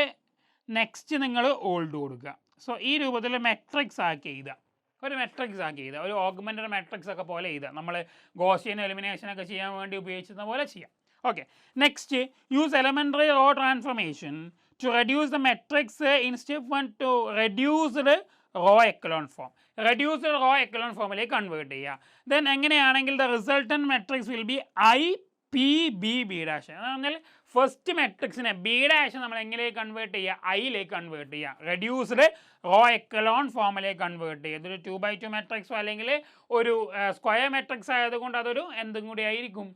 Speaker 1: നെക്സ്റ്റ് നിങ്ങൾ ഓൾഡ് കൊടുക്കുക. സോ ഈ രൂപത്തിൽ മെട്രിക്സ് ആക്കി എഴുതുക, ഒരു മെട്രിക്സ് ആക്കി എഴുതുക, ഒരു ഓഗ്മെൻറ്റഡ് മെട്രിക്സ് ഒക്കെ പോലെ എഴുതുക. നമ്മൾ ഗോസിയൻ എലിമിനേഷൻ ഒക്കെ ചെയ്യാൻ വേണ്ടി ഉപയോഗിച്ചിരുന്ന പോലെ ചെയ്യാം. Okay, next use elementary row transformation to reduce the matrix in step 1 to reduce the row echelon form. Reduce the row echelon form convert ചെയ്യുക. Then എങ്ങനെയാണെങ്കിൽ the resultant matrix will be I P B B dash എന്ന് പറഞ്ഞാൽ first മെട്രിക്സിനെ B dash നമ്മൾ എങ്ങനെയൊക്കെ convert ചെയ്യുക, ഐയിലേക്ക് convert ചെയ്യുക, reduced row echelon ഫോമിലേക്ക് convert ചെയ്യുക. ഇതൊരു 2x2 മെട്രിക്സോ അല്ലെങ്കിൽ ഒരു സ്ക്വയർ മെട്രിക്സ് ആയതുകൊണ്ട് അതൊരു എന്തും കൂടി ആയിരിക്കും,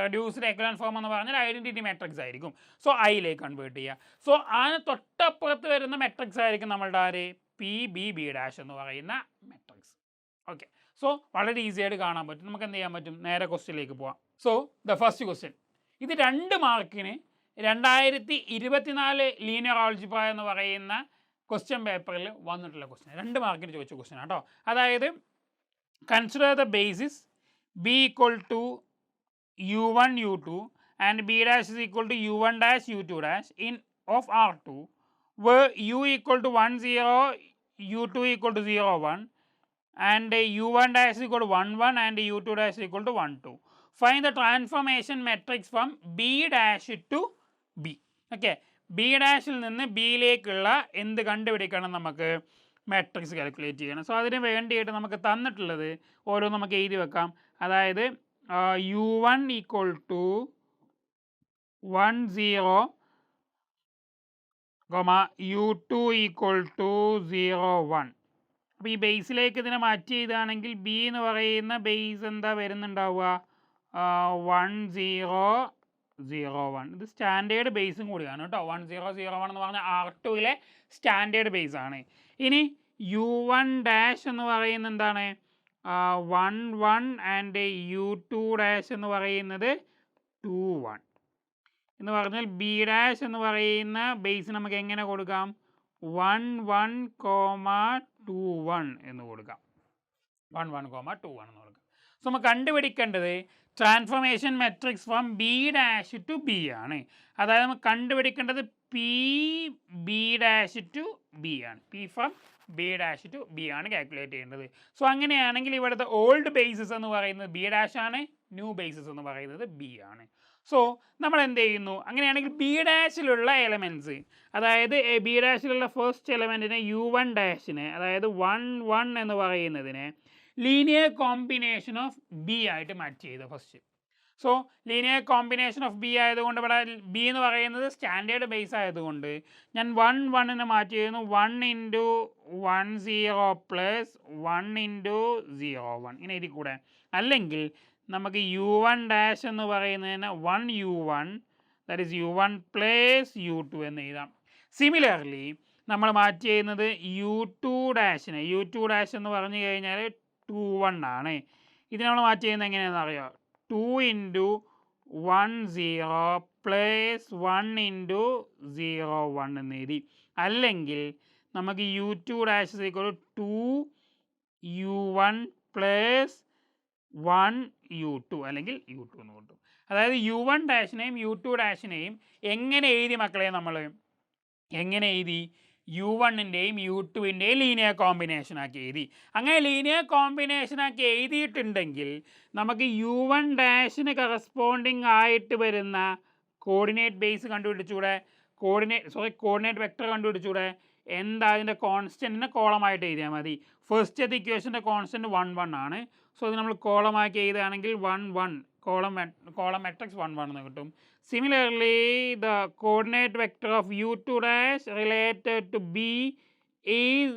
Speaker 1: റെഡ്യൂസ്ഡ് എക്കലോൺ ഫോം എന്ന് പറഞ്ഞാൽ ഐഡൻറ്റിറ്റി മെട്രിക്സ് ആയിരിക്കും. സോ ഐയിലേക്ക് കൺവേർട്ട് ചെയ്യുക. സോ അതിന് തൊട്ടപ്പുറത്ത് വരുന്ന മെട്രിക്സ് ആയിരിക്കും നമ്മളുടെ ആര്, പി ബി ബി ഡാഷ് എന്ന് പറയുന്ന മെട്രിക്സ്. ഓക്കെ, സോ വളരെ ഈസി ആയിട്ട് കാണാൻ പറ്റും. നമുക്ക് എന്ത് ചെയ്യാൻ പറ്റും, നേരെ ക്വസ്റ്റ്യനിലേക്ക് പോവാം. സോ ദ ഫസ്റ്റ് ക്വസ്റ്റ്യൻ, ഇത് 2 മാർക്കിന് 2024 ലീനിയർ ആൾജിബ്ര എന്ന് പറയുന്ന ക്വസ്റ്റ്യൻ പേപ്പറിൽ വന്നിട്ടുള്ള ക്വസ്റ്റ്യൻ, 2 മാർക്കിന് ചോദിച്ച ക്വസ്റ്റ്യൻ കേട്ടോ. അതായത് consider the basis B equal to u1 u2 and B dash is equal to u1 dash u2 dash in of R2 where u equal to 1 0 u2 equal to 0 1 and u1 dash is equal to 1 1 and u2 dash is equal to 1 2. Find the transformation matrix from b dash to b. Okay, b ഡാഷിൽ നിന്ന് ബിയിലേക്കുള്ള എന്ത് കണ്ടുപിടിക്കണം, നമുക്ക് matrix calculate ചെയ്യണം. So അതിന് വേണ്ടിയിട്ട് നമുക്ക് തന്നിട്ടുള്ളത് ഓരോ നമുക്ക് എഴുതി വെക്കാം. അതായത് u1 equal to 1 0 u2 equal to 0 1. അപ്പോൾ ഈ ബേസിലേക്ക് ഇതിനെ മാറ്റി ചെയ്താണെങ്കിൽ ബി എന്ന് പറയുന്ന ബേസ് എന്താ വരുന്നുണ്ടാവുക, 1 0 0 1. ഇത് സ്റ്റാൻഡേർഡ് ബേസും കൂടിയാണ് കേട്ടോ. 1 0 0 1 എന്ന് പറഞ്ഞാൽ R2ലെ സ്റ്റാൻഡേർഡ് ബേസ് ആണ്. ഇനി u1 ഡാഷ് എന്ന് പറയുന്നത് എന്താണ്, 1 1 ആൻഡ് u2 ഡാഷ് എന്ന് പറയുന്നത് 2 1 എന്ന് പറഞ്ഞാൽ ബി ഡാഷ് എന്ന് പറയുന്ന ബേസ് നമുക്ക് എങ്ങനെ കൊടുക്കാം, 1 1 2 1 എന്ന് കൊടുക്കാം. 1 1 2 1 എന്ന് കൊടുക്കാം. സോ നമുക്ക് കണ്ടുപിടിക്കേണ്ടത് transformation matrix from B dash to B ആണ്. അതായത് നമുക്ക് കണ്ടുപിടിക്കേണ്ടത് P B dash to B ആണ്. P from B dash to B ആണ് കാൽക്കുലേറ്റ് ചെയ്യേണ്ടത്. സോ അങ്ങനെയാണെങ്കിൽ ഇവിടുത്തെ ഓൾഡ് ബേസിസ് എന്ന് പറയുന്നത് ബി ഡാഷ് ആണ്, ന്യൂ ബേസിസ് എന്ന് പറയുന്നത് ബി ആണ്. സോ നമ്മൾ എന്ത് ചെയ്യുന്നു, അങ്ങനെയാണെങ്കിൽ ബി ഡാഷിലുള്ള എലമെൻറ്റ്സ്, അതായത് ബി ഡാഷിലുള്ള ഫസ്റ്റ് എലമെൻറ്റിനെ u1 ഡാഷിനെ, അതായത് 1 1 എന്ന് പറയുന്നതിനെ ലീനിയർ കോമ്പിനേഷൻ ഓഫ് ബി ആയിട്ട് മാച്ച് ചെയ്തു first. So linear combination of B ആയതുകൊണ്ട് ഇവിടെ ബി എന്ന് പറയുന്നത് സ്റ്റാൻഡേർഡ് ബേസ് ആയതുകൊണ്ട് ഞാൻ 1 1നെ മാറ്റി ചെയ്യുന്നു, 1 ഇൻറ്റു 1 0 പ്ലസ് 1 ഇൻറ്റു 0 1 ഇങ്ങനെ എഴുതി കൂടെ. അല്ലെങ്കിൽ നമുക്ക് u1 ഡാഷ് എന്ന് പറയുന്നതിന് 1 u1 that is u1 plus u2 എന്ന് എഴുതാം. സിമിലർലി നമ്മൾ മാറ്റി ചെയ്യുന്നത് u2 ഡാഷിനെ, u2 ഡാഷ് എന്ന് പറഞ്ഞു കഴിഞ്ഞാൽ 2 1 ആണ്. ഇത് നമ്മൾ മാറ്റി ചെയ്യുന്നത് എങ്ങനെയാണെന്ന് അറിയാം, 2 ഇൻറ്റു 1 0 പ്ലസ് 1 ഇൻറ്റു 0 1 എന്ന് എഴുതി. അല്ലെങ്കിൽ നമുക്ക് u2 dash is equal to 2 u1 plus 1 u2 അല്ലെങ്കിൽ u2 എന്ന് കിട്ടും. അതായത് u1 ഡാഷിനെയും u2 ഡാഷിനെയും എങ്ങനെ എഴുതി മക്കളെ, നമ്മൾ എങ്ങനെ എഴുതി, u1ൻ്റെയും u2ൻ്റെയും ലീനിയർ കോമ്പിനേഷൻ ആക്കി എഴുതി. അങ്ങനെ ലീനിയർ കോമ്പിനേഷൻ ആക്കി എഴുതിയിട്ടുണ്ടെങ്കിൽ നമുക്ക് u1 ഡാഷിന് കറസ്പോണ്ടിങ് ആയിട്ട് വരുന്ന കോർഡിനേറ്റ് ബേസ് കണ്ടുപിടിച്ചൂടെ, കോർഡിനേറ്റ് വെക്ടർ കണ്ടുപിടിച്ചൂടെ. എന്താ അതിൻ്റെ കോൺസ്റ്റൻറ്റിനെ കോളമായിട്ട് എഴുതിയാൽ മതി. ഫസ്റ്റത്തെ ഇക്വേഷൻ്റെ കോൺസ്റ്റൻറ്റ് 1 1 ആണ്. സോ ഇത് നമ്മൾ കോളമാക്കി എഴുതുകയാണെങ്കിൽ 1 1 കോളം മെട്രിക്സ് 1 1 എന്ന് കിട്ടും. Similarly the coordinate vector of u2 dash related to b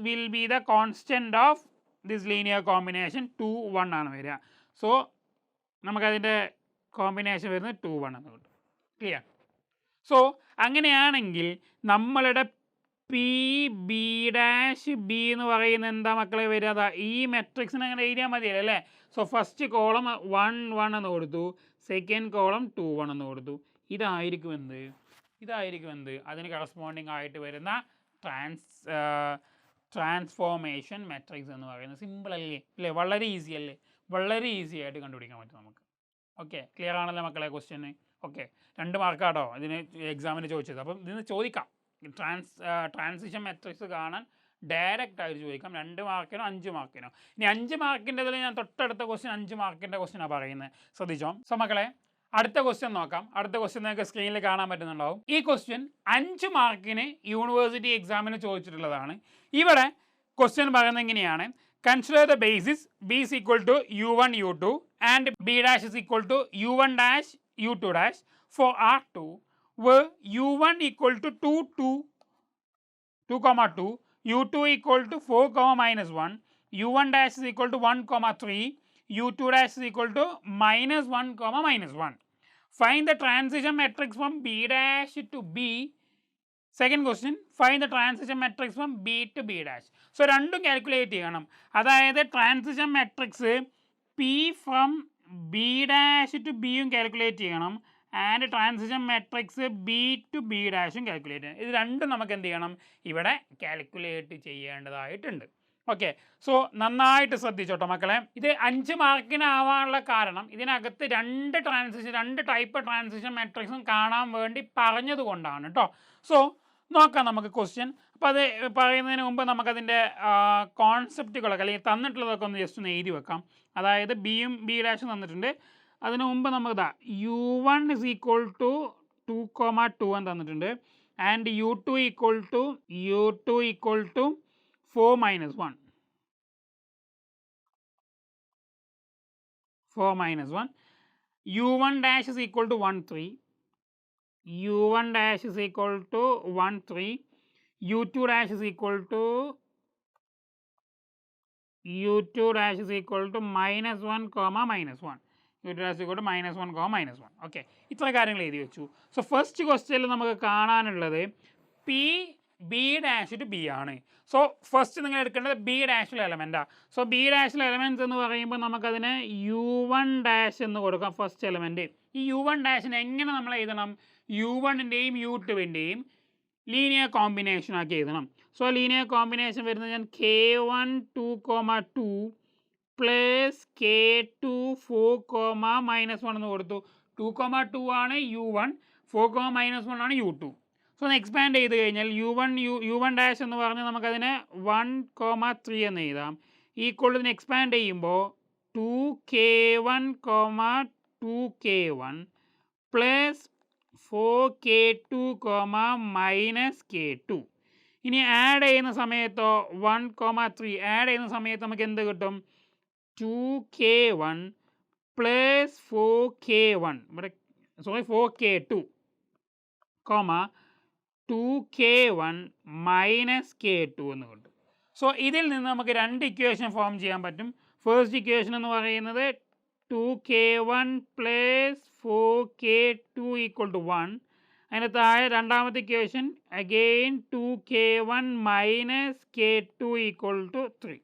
Speaker 1: will be the constant of this linear combination 2 1 ആണ് വരിക. സോ നമുക്കതിൻ്റെ കോമ്പിനേഷൻ വരുന്നത് 2 1 എന്ന് കിട്ടും. ക്ലിയർ? സോ അങ്ങനെയാണെങ്കിൽ നമ്മളുടെ പി ബി ഡാഷ് ബി എന്ന് പറയുന്നത് എന്താ മക്കളെ വരിക, അതാ ഈ മെട്രിക്സിന് അങ്ങനെ എഴുതിയാൽ മതിയല്ലോ അല്ലേ. സോ ഫസ്റ്റ് കോളം 1 1 എന്ന് കൊടുത്തു, സെക്കൻഡ് കോളം 2 1 എന്ന് കൊടുത്തു. ഇതായിരിക്കും എന്ത് അതിന് കറസ്പോണ്ടിങ് ആയിട്ട് വരുന്ന ട്രാൻസ്ഫോർമേഷൻ മെട്രിക്സ് എന്ന് പറയുന്നത്. സിമ്പിൾ അല്ലേ, വളരെ ഈസി അല്ലേ, വളരെ ഈസി ആയിട്ട് കണ്ടുപിടിക്കാൻ പറ്റും നമുക്ക്. ഓക്കെ, ക്ലിയർ ആണല്ലോ മക്കളെ ക്വസ്റ്റ്യന്. ഓക്കെ, 2 മാർക്കാട്ടോ ഇതിന് എക്സാമിന് ചോദിച്ചത്. അപ്പം ഇതിന് ചോദിക്കാം, ട്രാൻസിഷൻ മെട്രിക്സ് കാണാൻ ഡയറക്റ്റ് ആയിട്ട് ചോദിക്കാം. 2 മാർക്കിനോ 5 മാർക്കിനോ. ഇനി 5 മാർക്കിൻ്റെതിൽ ഞാൻ തൊട്ടടുത്ത ക്വസ്റ്റ്യൻ 5 മാർക്കിൻ്റെ ക്വസ്റ്റ്യനാണ് പറയുന്നത്, ശ്രദ്ധിച്ചോ. സോ മക്കളെ അടുത്ത ക്വസ്റ്റ്യൻ നോക്കാം. അടുത്ത ക്വസ്റ്റ്യൻ നിങ്ങൾക്ക് സ്ക്രീനിൽ കാണാൻ പറ്റുന്നുണ്ടാവും. ഈ ക്വസ്റ്റ്യൻ 5 മാർക്കിന് യൂണിവേഴ്സിറ്റി എക്സാമിന് ചോദിച്ചിട്ടുള്ളതാണ്. ഇവിടെ ക്വസ്റ്റ്യൻ പറയുന്നത് എങ്ങനെയാണ്, consider the basis b is equal to u1 u2 and b dash is equal to u1 dash u2 dash for R2 where u1 equal to 2 comma 2, u2 equal to 4 comma minus 1, u1 dash is equal to 1 comma 3, u2 dash is equal to minus 1 comma minus 1. Find the transition matrix from B dash to B. Second question, find the transition matrix from B to B dash. So രണ്ടും calculate ചെയ്യണം. അതായത് transition matrix P from B dash to ബിയും calculate ചെയ്യണം and transition matrix B to B ഡാഷും calculate ചെയ്യണം. ഇത് രണ്ടും നമുക്ക് എന്ത് ചെയ്യണം, ഇവിടെ കാൽക്കുലേറ്റ് ചെയ്യേണ്ടതായിട്ടുണ്ട്. ഓക്കെ, സോ നന്നായിട്ട് ശ്രദ്ധിച്ചോട്ടോ മക്കളെ. ഇത് 5 മാർക്കിനാവാനുള്ള കാരണം ഇതിനകത്ത് രണ്ട് ടൈപ്പ് ട്രാൻസിഷൻ മെട്രിക്സും കാണാൻ വേണ്ടി പറഞ്ഞത് കൊണ്ടാണ് കേട്ടോ. സോ നോക്കാം നമുക്ക് ക്വസ്റ്റ്യൻ. അപ്പോൾ അത് പറയുന്നതിന് മുമ്പ് നമുക്കതിൻ്റെ കോൺസെപ്റ്റുകളൊക്കെ അല്ലെങ്കിൽ തന്നിട്ടുള്ളതൊക്കെ ഒന്ന് ജസ്റ്റ് ഒന്ന് എഴുതി വെക്കാം. അതായത് ബിയും ബി ഡാഷും തന്നിട്ടുണ്ട്. അതിന് മുമ്പ് നമുക്ക് ഇതാ u1 is equal to 2, 2 എന്ന് തന്നിട്ടുണ്ട് and u2 equal to 4 minus 1. 4 minus 1. u1 dash is equal to 1, 3. u1 dash is equal to 1, 3. u2 dash is equal to minus 1 comma minus 1. u2 dash is equal to minus 1 comma minus 1. Okay, ഇത്ര കാര്യങ്ങൾ എഴുതി വെച്ചു. So first ക്വസ്റ്റ്യനിൽ നമുക്ക് കാണാനുള്ളത് P B dash to B ആണ്. So first നിങ്ങൾ എടുക്കേണ്ടത് ബി ഡാഷിലെ എലമെൻറ്റാണ്. സോ ബി ഡാഷിലെ എലമെൻറ്റ്സ് എന്ന് പറയുമ്പോൾ നമുക്കതിന് u1 ഡാഷ് എന്ന് കൊടുക്കാം ഫസ്റ്റ് എലമെൻറ്റ്. ഈ u1 ഡാഷിനെ എങ്ങനെ നമ്മൾ എഴുതണം, u1ൻ്റെയും u2ൻ്റെയും ലീനിയർ കോമ്പിനേഷൻ ആക്കി എഴുതണം. സോ ലീനിയർ കോമ്പിനേഷൻ വരുന്നത് ഞാൻ k1 2, 2 പ്ലസ് k2 4, minus 1 എന്ന് കൊടുത്തു. 2, 2 ആണ് u1, 4, minus 1 ആണ് u2. സോ ഒന്ന് എക്സ്പാൻഡ് ചെയ്ത് കഴിഞ്ഞാൽ u1 ഡാഷ് എന്ന് പറഞ്ഞാൽ നമുക്കതിനെ 1, 3 എന്ന് എഴുതാം. ഈക്വൾ ഇതിനെ എക്സ്പാൻഡ് ചെയ്യുമ്പോൾ 2k1, 2k1 plus 4k2, minus k2. ഇനി ആഡ് ചെയ്യുന്ന സമയത്തോ 1, 3 ആഡ് ചെയ്യുന്ന സമയത്ത് നമുക്ക് എന്ത് കിട്ടും, 2k1 പ്ലസ് 4k1 ഇവിടെ 4k2 2k1 മൈനസ് k2 എന്ന് കിട്ടും. സോ ഇതിൽ നിന്ന് നമുക്ക് രണ്ട് ഇക്വേഷൻ ഫോം ചെയ്യാൻ പറ്റും. ഫസ്റ്റ് ഇക്വേഷൻ എന്ന് പറയുന്നത് 2k1 plus 4k2 equal to 1. അതിന് താഴെ രണ്ടാമത്തെ equation again 2k1 minus k2 equal to 3.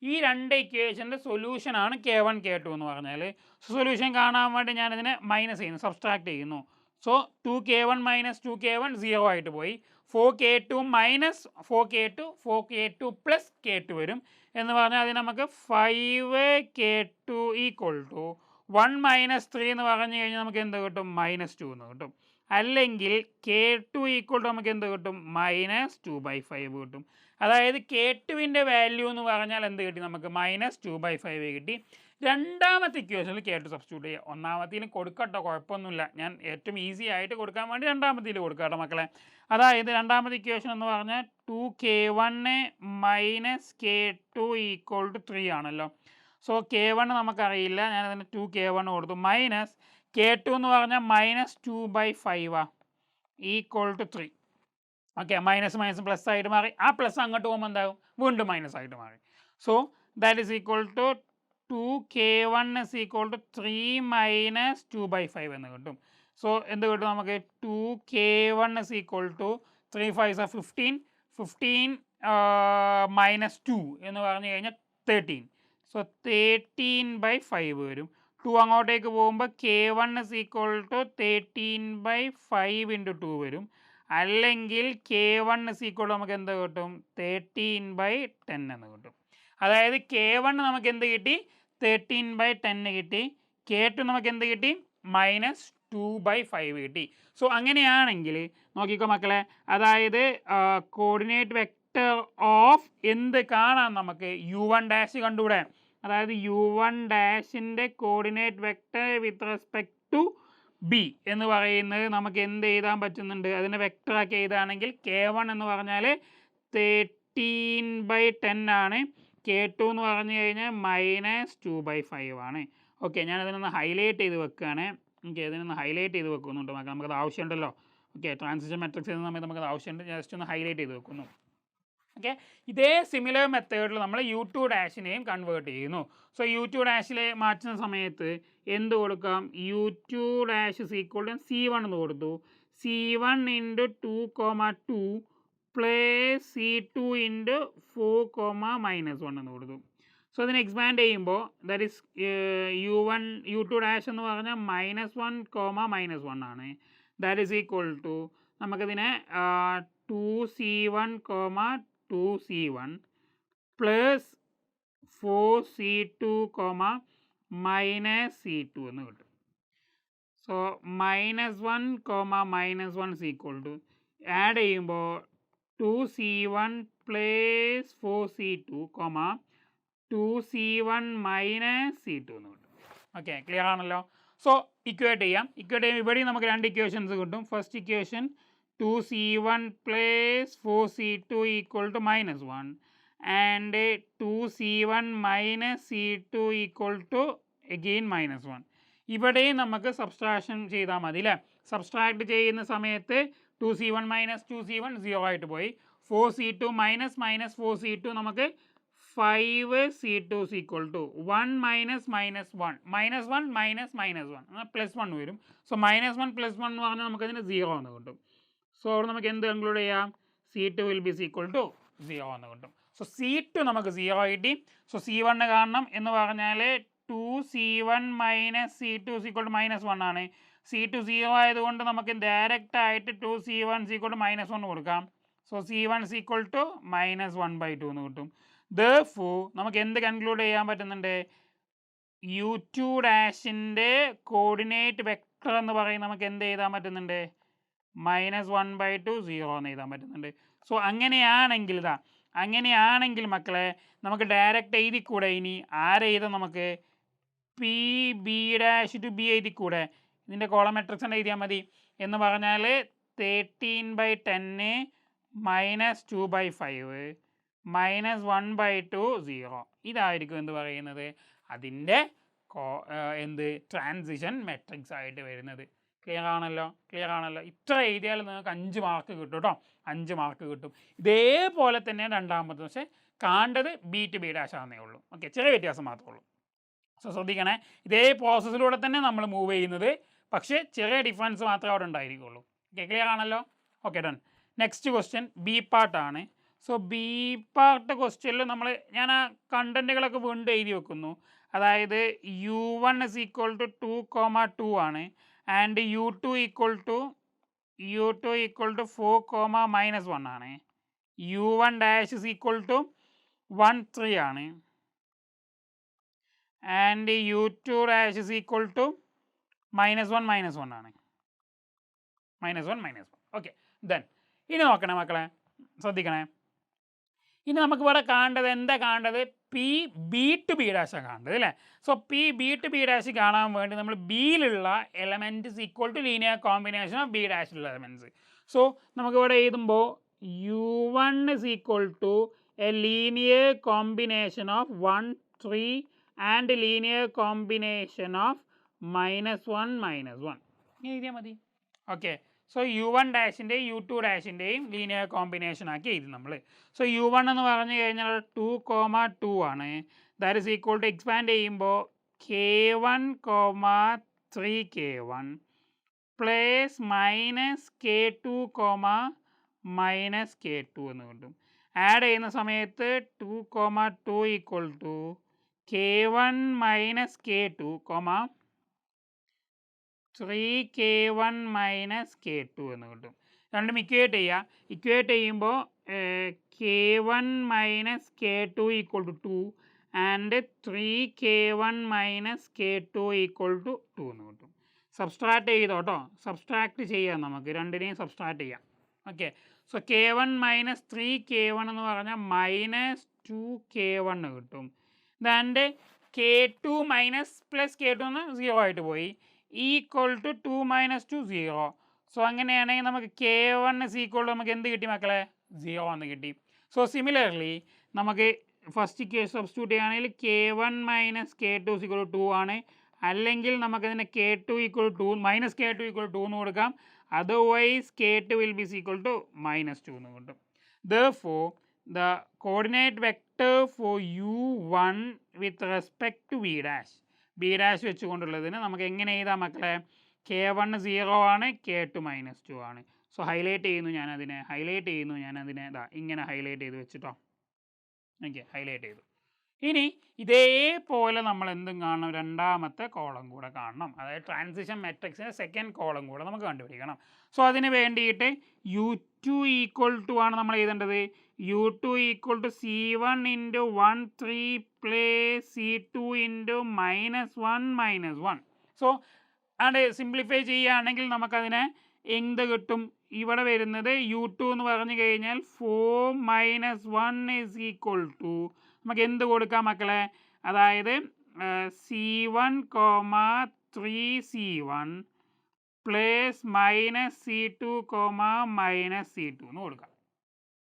Speaker 1: ഈ രണ്ട് ഇക്വേഷൻ്റെ സൊല്യൂഷനാണ് k1 k2 എന്ന് പറഞ്ഞാൽ. സൊല്യൂഷൻ കാണാൻ വേണ്ടി ഞാനിതിനെ മൈനസ് ചെയ്യുന്നു, സബ്സ്ട്രാക്ട് ചെയ്യുന്നു. സോ 2k1 മൈനസ് 2k1 0 ആയിട്ട് പോയി. 4k2 minus 4k2 plus k2 വരും എന്ന് പറഞ്ഞാൽ അതിന് നമുക്ക് 5k2 ഈക്വൽ ടു 1 മൈനസ് 3 എന്ന് പറഞ്ഞു കഴിഞ്ഞാൽ നമുക്ക് എന്ത് കിട്ടും, -2 എന്ന് കിട്ടും. അല്ലെങ്കിൽ k2 ഈക്വൽ ടു നമുക്ക് എന്ത് കിട്ടും, -2/5 കിട്ടും. അതായത് k2ൻ്റെ വാല്യൂ എന്ന് പറഞ്ഞാൽ എന്ത് കിട്ടി, നമുക്ക് -2/5 കിട്ടി. രണ്ടാമത്തെ ഇക്വേഷനിൽ k2 സബ്സ്റ്റിറ്റ്യൂട്ട് ചെയ്യുക. ഒന്നാമത്തേലും കൊടുക്കട്ടോ, കുഴപ്പമൊന്നുമില്ല. ഞാൻ ഏറ്റവും ഈസി ആയിട്ട് കൊടുക്കാൻ വേണ്ടി രണ്ടാമത്തേൽ കൊടുക്കട്ടോ മക്കളെ. അതായത് രണ്ടാമത്തെ ഇക്വേഷൻ എന്ന് പറഞ്ഞാൽ 2k1 minus k2 equal to 3 ആണല്ലോ. സോ k1 നമുക്കറിയില്ല, ഞാനതിന് 2k1 കൊടുത്തു. മൈനസ് k2 എന്ന് പറഞ്ഞാൽ -2/5 equal to 3. Okay, minus plus ആയിട്ട് മാറി. ആ പ്ലസ് അങ്ങോട്ട് പോകുമ്പോൾ എന്താകും, വീണ്ടും മൈനസ് ആയിട്ട് മാറി. So that is equal to 2k1 is equal to 3 minus 2/5 എന്ന് കിട്ടും. സോ എന്ത് കിട്ടും നമുക്ക്, 2k1 is equal to 3 5s are 15 minus 2 എന്ന് പറഞ്ഞു കഴിഞ്ഞാൽ 13. സോ 13/5 വരും. 2 അങ്ങോട്ടേക്ക് പോകുമ്പോൾ k1 is equal to 13/5 into 2 വരും. അല്ലെങ്കിൽ k1 is equal to നമുക്ക് എന്ത് കിട്ടും, 13/10 എന്ന് കിട്ടും. അതായത് k1 നമുക്ക് എന്ത് കിട്ടി, 13/10 കിട്ടി. k2 നമുക്ക് എന്ത് കിട്ടി, -2/5 കിട്ടി. സോ അങ്ങനെയാണെങ്കിൽ നോക്കിക്കോ മക്കളെ, അതായത് കോർഡിനേറ്റ് വെക്റ്റർ ഓഫ് എന്ത് കാണാം നമുക്ക്, u1 ഡാഷ് കണ്ടുകൂടെ. അതായത് u1 ഡാഷിൻ്റെ coordinate vector with respect to B എന്ന് പറയുന്നത് നമുക്ക് എന്ത് എഴുതാൻ പറ്റുന്നുണ്ട്, അതിനെ വെക്റ്ററാക്കി എഴുതുകയാണെങ്കിൽ k1 എന്ന് പറഞ്ഞാൽ 13/10 ആണ്. k2 എന്ന് പറഞ്ഞു കഴിഞ്ഞാൽ -2/5 ആണ്. ഓക്കെ, ഞാനതിനൊന്ന് ഹൈലൈറ്റ് ചെയ്ത് വെക്കുകയാണ്. ഓക്കെ, ഇതിനൊന്ന് ഹൈലൈറ്റ് ചെയ്ത് വെക്കുന്നുണ്ട് നമുക്കത് ആവശ്യമുണ്ടല്ലോ. ഓക്കെ, ട്രാൻസിഷൻ മെട്രിക്സ് എന്ന സമയത്ത് നമുക്കത് ആവശ്യമുണ്ട്, ജസ്റ്റ് ഒന്ന് ഹൈലൈറ്റ് ചെയ്ത് വെക്കുന്നു. ഓക്കെ, ഇതേ സിമിലർ മെത്തേഡിൽ നമ്മൾ U2' കൺവേർട്ട് ചെയ്യുന്നു. സോ U2' മാറ്റുന്ന സമയത്ത് എന്ത് കൊടുക്കാം? U2' C1 എന്ന് കൊടുത്തു. C1 × 2, 2 പ്ലസ് C2 × 4, -1 എന്ന് കൊടുത്തു. സോ അതിന് എക്സ്പാൻഡ് ചെയ്യുമ്പോൾ ദാറ്റ് ഈസ് U2' എന്ന് പറഞ്ഞാൽ -1, -1 ആണ്. ദാറ്റ് ഈസ് ഈക്വൽ ടു നമുക്കതിനെ 2C1, 2C1 plus 4C2, -C2 എന്ന് കിട്ടും. So -1, -1 is equal to add ചെയ്യുമ്പോൾ 2C1 plus 4C2, 2C1 -C2 എന്ന് കിട്ടും. ഓക്കെ, ക്ലിയർ ആണല്ലോ. സോ ഇക്വേറ്റ് ചെയ്യാം. ഇവിടെയും നമുക്ക് രണ്ട് ഇക്വേഷൻസ് കിട്ടും. First equation 2C1 plus 4C2 equal to -1 and 2C1 -C2 equal to again -1. ഇവിടെയും നമുക്ക് സബ്സ്ട്രാക്ഷൻ ചെയ്താൽ മതി അല്ലേ. സബ്സ്ട്രാക്ട് ചെയ്യുന്ന സമയത്ത് 2C1 - 2C1 0 ആയിട്ട് പോയി. 4C2 - 4C2 നമുക്ക് 5C2 is equal to 1 - -1 +1 വരും. സോ -1 +1 എന്ന് പറഞ്ഞാൽ നമുക്കതിന് 0 എന്ന് കിട്ടും. സോ അവിടെ നമുക്ക് എന്ത് കൺക്ലൂഡ് ചെയ്യാം? C2 will be equal to 0 എന്ന് കിട്ടും. സോ C2 നമുക്ക് 0 കിട്ടി. സോ C1 കാണണം എന്ന് പറഞ്ഞാൽ 2C1 - C2 is equal to -1 ആണ്. C2 0 ആയതുകൊണ്ട് നമുക്ക് ഡയറക്റ്റ് ആയിട്ട് 2C1 is equal to -1 കൊടുക്കാം. So C1 is equal to -1/2 എന്ന് കിട്ടും. Therefore നമുക്ക് എന്ത് കൺക്ലൂഡ് ചെയ്യാൻ പറ്റുന്നുണ്ട്? U2' കോർഡിനേറ്റ് വെക്ടർ എന്ന് പറയുന്നത് നമുക്ക് എന്ത് എഴുതാൻ പറ്റുന്നുണ്ട്? -1/2 0 എന്ന് എഴുതാൻ പറ്റുന്നുണ്ട്. സോ അങ്ങനെയാണെങ്കിൽ മക്കളെ നമുക്ക് ഡയറക്റ്റ് എഴുതിക്കൂടെ? ഇനി ആരെഴുതാം? നമുക്ക് PB' to B എഴുതിക്കൂടെ? ഇതിൻ്റെ കോളം മെട്രിക്സ് എഴുതിയാൽ മതി. എന്ന് പറഞ്ഞാൽ 13/10 -2/5 -1/2 0. ഇതായിരിക്കും എന്ത് പറയുന്നത്? അതിൻ്റെ ട്രാൻസിഷൻ മെട്രിക്സ് ആയിട്ട് വരുന്നത്. ക്ലിയർ ആണല്ലോ. ഇത്ര എഴുതിയാൽ നിങ്ങൾക്ക് 5 മാർക്ക് കിട്ടും കേട്ടോ. 5 മാർക്ക് കിട്ടും. ഇതേപോലെ തന്നെ രണ്ടാമത്, പക്ഷേ കാണേണ്ടത് B to B' ആണെന്നേ ഉള്ളൂ. ഓക്കെ, ചെറിയ വ്യത്യാസം മാത്രമേ ഉള്ളൂ. സോ ശ്രദ്ധിക്കണേ, ഇതേ പ്രോസസ്സിലൂടെ തന്നെ നമ്മൾ മൂവ് ചെയ്യുന്നത്, പക്ഷേ ചെറിയ ഡിഫറൻസ് മാത്രമേ അവിടെ ഉണ്ടായിരിക്കുള്ളൂ. ഓക്കെ, ക്ലിയർ ആണല്ലോ. Okay, done. Next question B പാർട്ടാണ്. സോ ബി പാർട്ട് ക്വസ്റ്റ്യനിൽ ഞാൻ ആ കണ്ടൻറ്റുകളൊക്കെ വീണ്ടും എഴുതി വെക്കുന്നു. അതായത് U1 is equal to 2, 2 ആണ്. ആൻഡ് U2 equal to 4, -1 ആണ്. U1' is equal to 1, 3 ആണ്. And U2' is equal to -1, -1 ആണ്. -1. ഓക്കെ, ദെൻ ഇനി നോക്കണേ മക്കളെ, ശ്രദ്ധിക്കണേ. ഇനി നമുക്ക് ഇവിടെ കാണേണ്ടത് എന്താ? കാണേണ്ടത് B to B' കാണേണ്ടത് അല്ലേ. സോ B to B' കാണാൻ വേണ്ടി നമ്മൾ ബിയിലുള്ള elements equal to linear combination of B' elements. So നമുക്കിവിടെ എഴുതുമ്പോൾ U1 is equal to a linear combination of 1, 3 and linear combination of -1, -1 എഴുതിയാൽ മതി. Okay, so U1' U2' linear combination ആക്കി എഴുതി നമ്മൾ. സോ U1 എന്ന് പറഞ്ഞു കഴിഞ്ഞാൽ 2, 2 ആണ്. That is equal to expand ചെയ്യുമ്പോൾ K1, 3K1 plus -K2, -K2 എന്ന് കിട്ടും. ആഡ് ചെയ്യുന്ന സമയത്ത് 2, 2 equal to K1 - K2, 3K1 - K2 എന്ന് കിട്ടും. രണ്ടും ഇക്വേറ്റ് ചെയ്യുക. ഇക്വേറ്റ് ചെയ്യുമ്പോൾ K1 - K2 equal to 2 and 3K1 - K2 equal to 2 എന്ന് കിട്ടും. സബ്സ്ട്രാക്ട് ചെയ്തോട്ടോ, സബ്സ്ട്രാക്ട് ചെയ്യാം, നമുക്ക് രണ്ടിനെയും സബ്സ്ട്രാക്ട് ചെയ്യാം. ഓക്കെ, സോ K1 - 3K1 എന്ന് പറഞ്ഞാൽ -2K1 കിട്ടും. ദാൻഡ് K2 + K2 എന്ന് 0 ആയിട്ട് പോയി. Equal to 2 - 2 0. സോ അങ്ങനെയാണെങ്കിൽ നമുക്ക് K1 is equal to നമുക്ക് എന്ത് കിട്ടി മക്കളെ? 0 എന്ന് കിട്ടി. സോ സിമിലർലി നമുക്ക് ഫസ്റ്റ് കേസ് സബ്സ്റ്റിറ്റ്യൂട്ട് ചെയ്യുകയാണെങ്കിൽ K1 - K2 is equal to 2 ആണ്. അല്ലെങ്കിൽ നമുക്കതിനെ K2 equal to minus K2 equal to എന്ന് കൊടുക്കാം. Otherwise K2 will be equal to -2 എന്ന് കിട്ടും. Therefore, the coordinate vector for U1 with respect to B dash വെച്ചുകൊണ്ടുള്ളതിന് നമുക്ക് എങ്ങനെ എഴുതാം മക്കളെ? K1 0 ആണ്, K2 -2 ആണ്. സോ ഹൈലൈറ്റ് ചെയ്യുന്നു ഞാനതിനെ ഇങ്ങനെ ഹൈലൈറ്റ് ചെയ്ത് വെച്ചിട്ടോ. ഓക്കെ, ഹൈലൈറ്റ് ചെയ്തു. ഇനി ഇതേപോലെ നമ്മൾ എന്തും കാണണം, രണ്ടാമത്തെ കോളം കൂടെ കാണണം. അതായത് ട്രാൻസിഷൻ മെട്രിക്സിൻ്റെ സെക്കൻഡ് കോളം കൂടെ നമുക്ക് കണ്ടുപിടിക്കണം. സോ അതിന് വേണ്ടിയിട്ട് U2 ഈക്വൽ ടു ആണ് നമ്മൾ എഴുതേണ്ടത്. U2 equal to C1 into 1 3 plus C2 into -1 -1. So അത് സിംപ്ലിഫൈ ചെയ്യുകയാണെങ്കിൽ നമുക്കതിനെ എന്ത് കിട്ടും? ഇവിടെ വരുന്നത് U2 എന്ന് പറഞ്ഞു കഴിഞ്ഞാൽ 4 - 1 ഈസ് ഈക്വൽ ടു നമുക്ക് എന്ത് കൊടുക്കാം മക്കളെ? അതായത് C1, 3C1 plus -C2, -C2 എന്ന് കൊടുക്കാം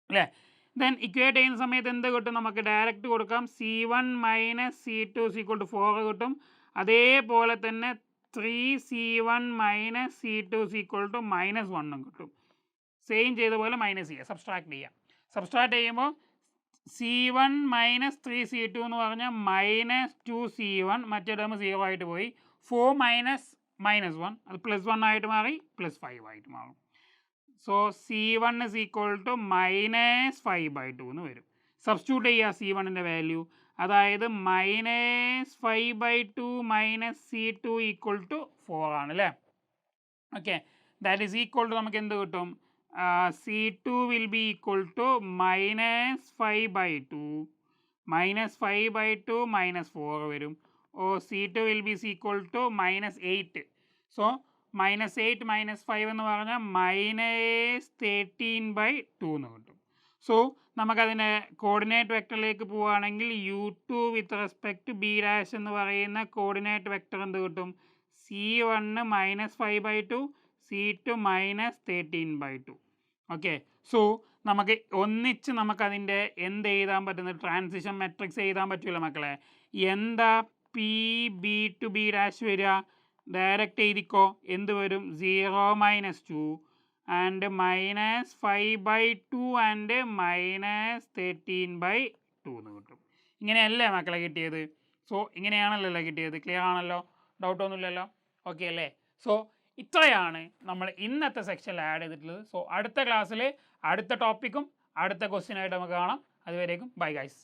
Speaker 1: അല്ലേ? ദെൻ ഇക്വേറ്റ് ചെയ്യുന്ന സമയത്ത് എന്ത് കിട്ടും? നമുക്ക് ഡയറക്റ്റ് കൊടുക്കാം. C1 - C2 ഈക്വൽ ടു 4 കിട്ടും. അതേപോലെ തന്നെ 3C1 - C2 ഈക്വൽ ടു -1 കിട്ടും. സെയിം ചെയ്ത പോലെ മൈനസ് ചെയ്യുക, സബ്സ്ട്രാക്ട് ചെയ്യുക. സബ്സ്ട്രാക്ട് ചെയ്യുമ്പോൾ C1 - 3C2 എന്ന് പറഞ്ഞാൽ -2C1, മറ്റേ ടേം 0 ആയിട്ട് പോയി. 4 -1 അത് +1 ആയിട്ട് മാറി, +5 ആയിട്ട് മാറും. So C1 is equal to -5/2 എന്ന് വരും. സബ്സ്റ്റിറ്റ്യൂട്ട് ചെയ്യുക C1ൻ്റെ വാല്യൂ. അതായത് -5/2 -C2 ഈക്വൽ ടു 4 ആണ് അല്ലേ? Okay, that is equal to നമുക്ക് എന്ത് കിട്ടും? C2 will be equal to -5/2 -4 വരും. C2 will be equal to -8. So -8 -5 എന്ന് പറഞ്ഞാൽ -13/2 എന്ന് കിട്ടും. സോ നമുക്കതിൻ്റെ കോർഡിനേറ്റ് വെക്ടറിലേക്ക് പോവുകയാണെങ്കിൽ U2 with respect to B dash എന്ന് പറയുന്ന കോർഡിനേറ്റ് വെക്ടർ എന്ത് കിട്ടും? C1 -5/2, C2 -13/2. ഓക്കെ, സോ നമുക്ക് ഒന്നിച്ച് നമുക്കതിൻ്റെ എന്ത് എഴുതാൻ പറ്റുന്നത്? ട്രാൻസിഷൻ മെട്രിക്സ് എഴുതാൻ പറ്റില്ല മക്കളെ. എന്താ PB to B ഡാഷ് വരിക? ഡയറക്റ്റ് എഴുതിക്കോ. എന്ത് വരും? 0 -2 ആൻഡ് -5/2 ആൻഡ് -13/2 എന്ന് കിട്ടും. ഇങ്ങനെയല്ലേ മക്കളെ കിട്ടിയത്? സോ ഇങ്ങനെയാണല്ലോ കിട്ടിയത്. ക്ലിയർ ആണല്ലോ? ഡൗട്ടൊന്നുമില്ലല്ലോ? ഓക്കെ അല്ലേ? സോ ഇത്രയാണ് നമ്മൾ ഇന്നത്തെ സെക്ഷനിൽ ആഡ് ചെയ്തിട്ടുള്ളത്. സോ അടുത്ത ക്ലാസ്സിൽ അടുത്ത ടോപ്പിക്കും അടുത്ത ക്വസ്റ്റ്യനായിട്ട് നമുക്ക് കാണാം. അതുവരേക്കും ബൈ ഗൈസ്.